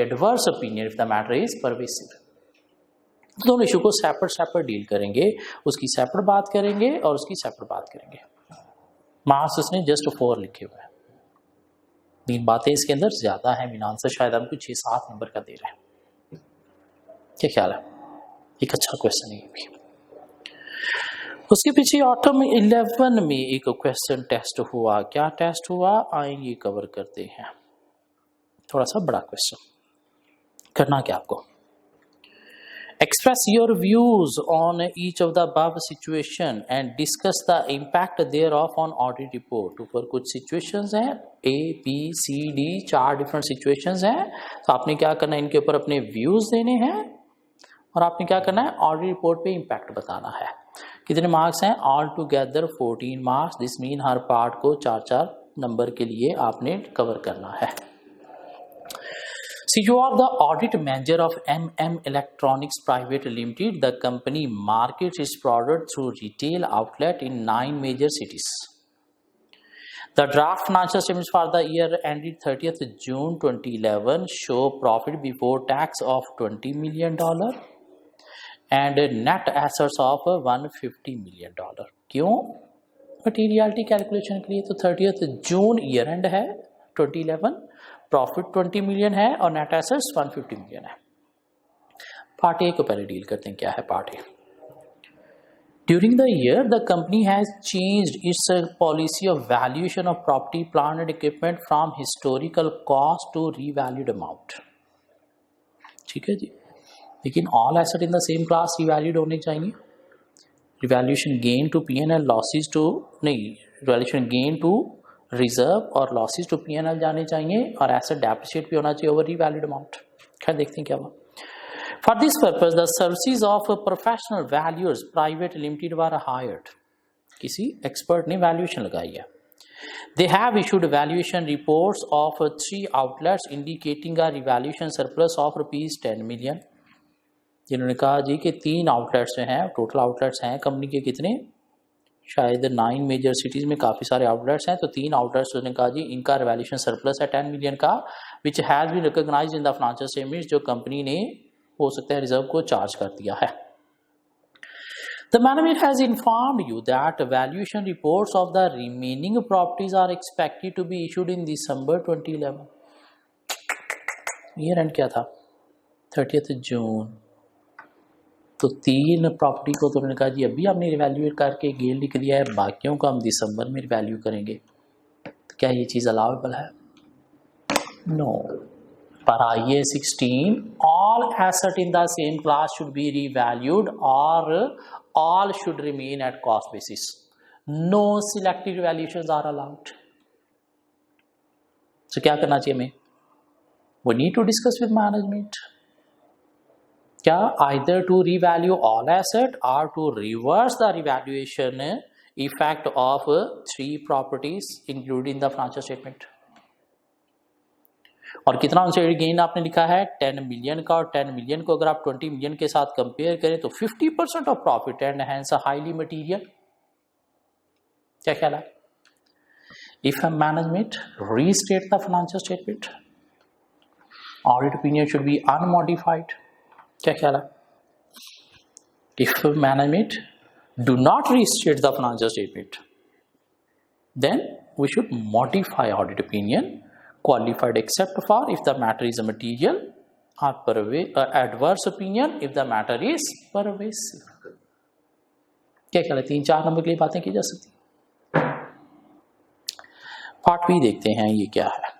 adverse opinion if the matter is pervasive. दोनों इशू को सेपरेट डील करेंगे, उसकी सेपरेट बात करेंगे और उसकी सेपरेट बात करेंगे। मार्क्स उसने जस्ट 4 लिखे हुए हैं, 3 बातें इसके अंदर ज्यादा है। मीन आंसर शायद हमको 6-7 नंबर का दे रहे हैं। क्या ख्याल है? एक अच्छा क्वेश्चन है ये भी। उसके पीछे ऑटम 11 में एक क्वेश्चन टेस्ट हुआ। क्या टेस्ट हुआ आएंगे कवर करते हैं। थोड़ा सा बड़ा क्वेश्चन। करना क्या आपको? Express your views on each of the above situation and discuss the impact thereof on audit report। ऊपर कुछ situations हैं A, B, C, D, 4 different situations हैं, तो आपने क्या करना है? इनके ऊपर अपने views देने हैं और आपने क्या करना है? audit report पे impact बताना है। कितने मार्क्स हैं? all together 14 marks। This mean her part को 4-4 नंबर के लिए आपने कवर करना है। So you are the audit manager of MM Electronics Private Limited. The company markets its product through retail outlet in 9 major cities. The draft financial statements for the year ended 30th June 2011 show profit before tax of $20 million and net assets of $150 million. क्यों? Materiality calculation के लिए। तो 30 जून year and है 2011, profit 20 million है और net assets 150 million है। Part ए को पहले डील करते हैं। क्या है part A? During the year, the company has changed its policy of valuation of property, plant and equipment from historical cost to revalued amount. ठीक है जी, लेकिन all asset in the same class revalued होने चाहिए। Revaluation gain to P&L, losses to नहीं, revaluation gain to reserve और losses to P&L जाने चाहिए और asset depreciate भी होना चाहिए over revalued amount। खैर देखते हैं क्या हुआ। For this purpose, the services of professional valuers private limited were hired. किसी expert ने valuation लगाई है। They have issued valuation reports of 3 outlets indicating a revaluation surplus of ₹10 million. जिन्होंने कहा जी कि 3 outlets हैं, total outlets हैं कंपनी के कितने? शायद 9 मेजर सिटीज में काफ़ी सारे outlets हैं, तो 3 outlets ने कहा जी इनका revaluation surplus है 10 million का, which has been recognized in the financial statements, जो कंपनी ने हो सकता है रिजर्व को चार्ज कर दिया है। The management has informed you that valuation reports of the remaining properties are expected to be issued in December 2011. Year and क्या था? 30 जून। तो 3 प्रॉपर्टी को तो उन्होंने कहा जी अभी हमने रिवैल्यूएट करके गेन लिख दिया है, बाकियों को हम दिसंबर में रिवैल्यू करेंगे। तो क्या ये चीज़ अलाउेबल है? नो। पर IA 16, all asset in the same class should be revalued or all should remain at cost basis. No selective revaluations are allowed. So क्या करना चाहिए हमें? We need to discuss with management. क्या either to revalue all asset or to reverse the revaluation effect of 3 properties included in the financial statement. और कितना अनसेटेड gain आपने लिखा है? 10 मिलियन का, और 10 मिलियन को अगर आप 20 मिलियन के साथ कंपेयर करें तो 50% of profit and hence highly material. क्या ख्याल है? If management restate the financial statement, audit opinion should be unmodified. क्या ख्याल है? If management do not restate the financial statement, then we should modify audit opinion qualified except for if the matter is a material, or adverse opinion if the matter is pervasive. क्या ख्याल है? 3-4 number के लिए बातें की जा सकती। Part B देखते हैं ये क्या है।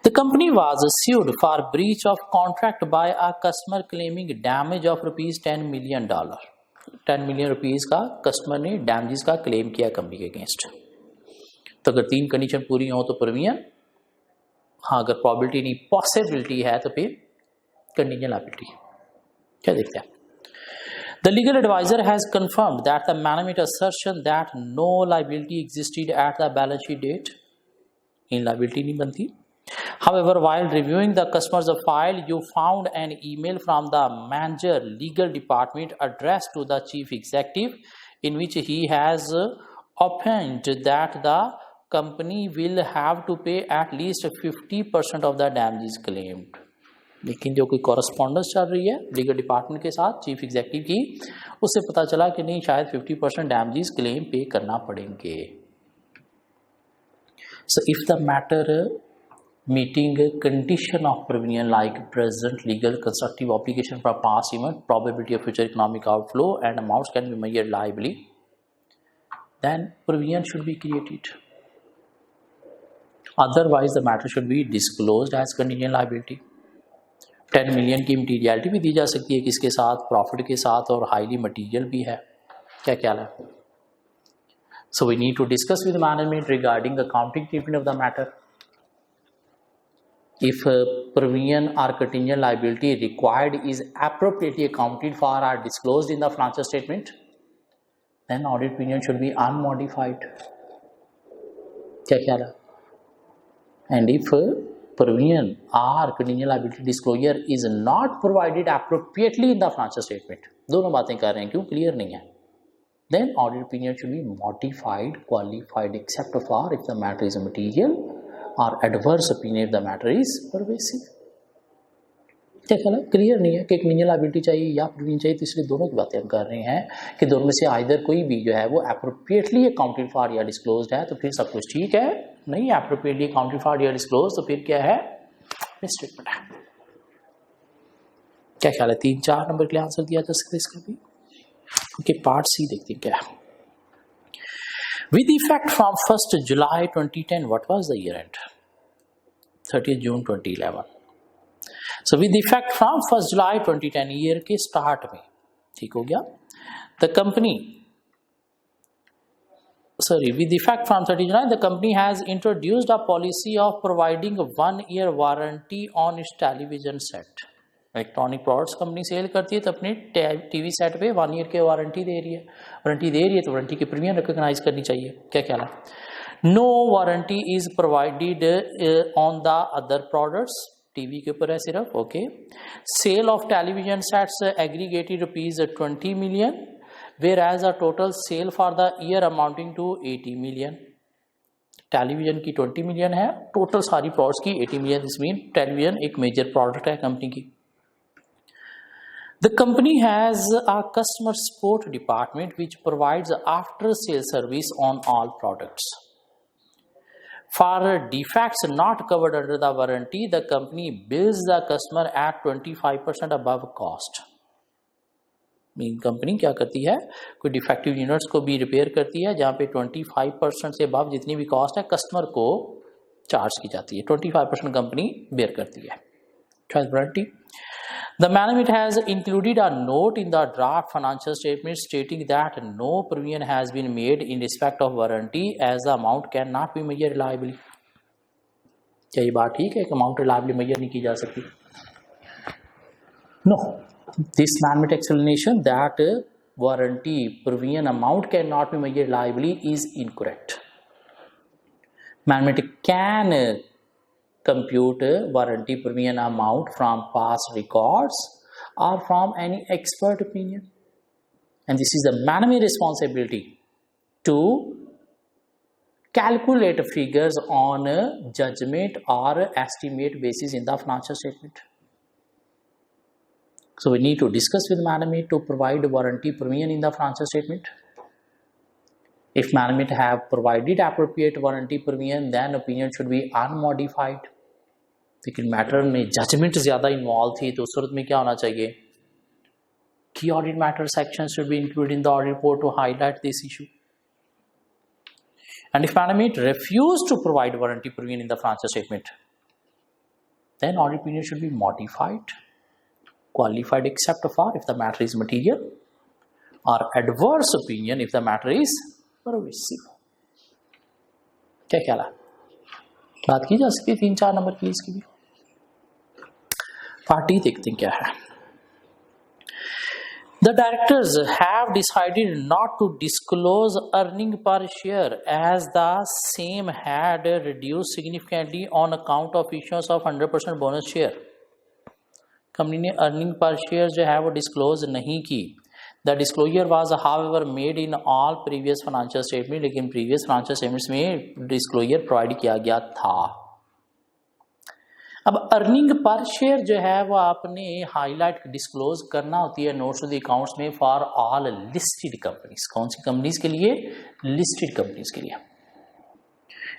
The company was sued for breach of contract by a customer claiming damage of ₹10 million. 10 million rupees का कस्टमर ने डैमेजेस का क्लेम किया कंपनी के अगेंस्ट। तो अगर 3 कंडीशन पूरी हो तो प्रीमियम, हाँ अगर प्रॉबिलिटी नहीं पॉसिबिलिटी है तो फिर कंटीजेंट लायबिलिटी। क्या देखते हैं? The legal advisor has confirmed that the management assertion that no liability existed at the balance sheet date, in liability नहीं बनती। However, while reviewing the customer's file, you found an email from the manager legal department addressed to the chief executive in which he has opined that the company will have to pay at least 50% of the damages claimed. लेकिन जो कोई correspondence चल रही है legal department के साथ chief executive की, उससे पता चला कि नहीं शायद 50% डैमेजेस क्लेम पे करना पड़ेंगे। So if the matter meeting condition of provision like present legal constructive obligation for past event, probability of future economic outflow and amounts can be measured liably, then provision should be created. Otherwise the matter should be disclosed as contingent liability. 10 million की materiality भी दी जा सकती है किसके साथ? Profit के साथ, और हाईली मटीरियल भी है। क्या ख्याल है? So we need to discuss with management regarding the accounting treatment of the matter. If provision or contingent liability required is appropriately accounted for or disclosed in the financial statement, then audit opinion should be unmodified. क्या ख्याल है? And if provision or contingent liability disclosure is not provided appropriately in the financial statement, दोनों बातें कर रहे हैं, क्यों? Clear नहीं है, then audit opinion should be modified, qualified except for if the matter is a material, or adverse opinion if the matter is pervasive. क्या ख्याल है? क्लियर नहीं है कि क्रिमिनल लायबिलिटी चाहिए या प्रोविजन चाहिए, तो इसलिए दोनों की बातें हम कर रहे हैं कि दोनों में से आइदर कोई भी जो है वो एप्रोप्रिएटली अकाउंटेड फॉर या डिस्क्लोज्ड है तो फिर सब कुछ ठीक है, नहीं एप्रोप्रिएटली अकाउंटेड फॉर या डिस्क्लोज तो फिर क्या है, मिसस्टेटमेंट है। क्या ख्याल है? 3-4 नंबर के लिए आंसर दिया जा सकता है इसका भी। ओके, पार्ट सी देखते हैं क्या है। With effect from 1st July 2010, what was the year end? 30th June 2011. So with effect from 1st July 2010 year के स्टार्ट में, ठीक हो गया, the company, sorry, with effect from 30 July, the company has introduced a policy of providing a 1-year warranty on its television set. Electronic products company sale करती है तो अपने TV set पे 1 ईयर की वारंटी दे रही है, तो वारंटी की प्रीमियम रिकॉग्नाइज करनी चाहिए। क्या ख्याल है? No warranty is provided on the other products, TV के ऊपर है सिर्फ। Okay, sale of television sets aggregated ₹20 million, whereas a total sale for the year amounting to 80 million। Television की 20 million है, टोटल सारी प्रोडक्ट्स की 80 million। This mean television एक major product है कंपनी की। The company has a customer support department which provides after-sale service on all products. For defects not covered under the warranty, the company bills the customer at 25% above cost. Mean company क्या करती है, कोई defective units को भी repair करती है जहाँ पे 25% से अबव जितनी भी कॉस्ट है कस्टमर को चार्ज की जाती है, 25% कंपनी बेयर करती है। Warranty. The management has included a note in the draft financial statement stating that no provision has been made in respect of warranty as the amount cannot be measured reliably. क्या ये बात ठीक है कि amount reliably major नहीं की जा सकती? No. This management explanation that warranty provision amount cannot be measured reliably is incorrect. Management can compute warranty provision amount from past records or from any expert opinion, and this is the management responsibility to calculate figures on a judgment or estimate basis in the financial statement. So we need to discuss with management to provide warranty provision in the financial statement. If management have provided appropriate warranty provision, then opinion should be unmodified. लेकिन matter में judgement ज्यादा involve थी तो उस सूरत में क्या होना चाहिए कि audit matter section should be included in the audit report to highlight this issue. And if management refuse to provide warranty provision in the financial statement, then audit opinion should be modified, qualified except for if the matter is material और adverse opinion if the matter is pervasive. क्या ख्याल है? बात की जा सकती है 3-4 number की इसकी भी। पार्टी देखते हैं क्या है। The directors have decided not to disclose earning per share as the same had reduced significantly on account of issuance of 100% bonus share. Company ने अर्निंग पर शेयर जो है वो डिस्क्लोज नहीं की। The disclosure was however made in all previous financial statement, लेकिन previous financial statements में disclosure provide किया गया था। अब अर्निंग पर शेयर जो है वो आपने हाईलाइट डिस्क्लोज करना होती है नोट्स टू द अकाउंट्स में फॉर ऑल लिस्टेड कंपनीज। कौन सी कंपनीज के लिए? लिस्टेड कंपनीज के लिए।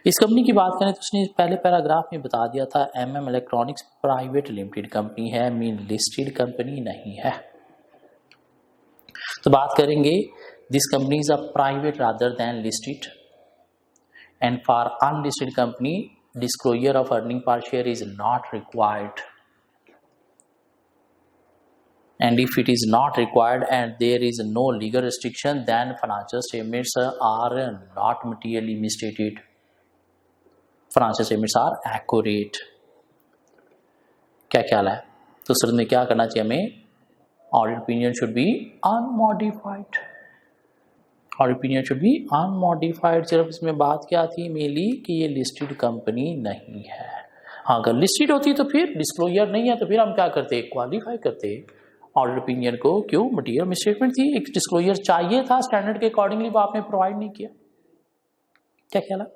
इस कंपनी की बात करें तो उसने पहले पैराग्राफ में बता दिया था MM electronics private limited company है, मीन लिस्टेड कंपनी नहीं है। तो बात करेंगे this company is a private rather than listed, and for unlisted company disclosure of earning per share is not required, and if it is not required and there is no legal restriction, then financial statements are not materially misstated. Financial statements are accurate. क्या ख्याल है? तो sir में क्या करना चाहिए हमें? Audit opinion should be unmodified. Audit opinion should be unmodified. सिर्फ इसमें बात क्या थी मेनली कि ये लिस्टेड कंपनी नहीं है। हाँ, अगर लिस्टेड होती तो फिर डिस्क्लोजर नहीं है तो फिर हम क्या करते? क्वालिफाई करते ऑडिट ओपिनियन को। क्यों? मटीरियल मिसस्टेटमेंट थी, एक डिस्क्लोजर चाहिए था स्टैंडर्ड के अकॉर्डिंगली, वो आपने प्रोवाइड नहीं किया। क्या ख्याल है?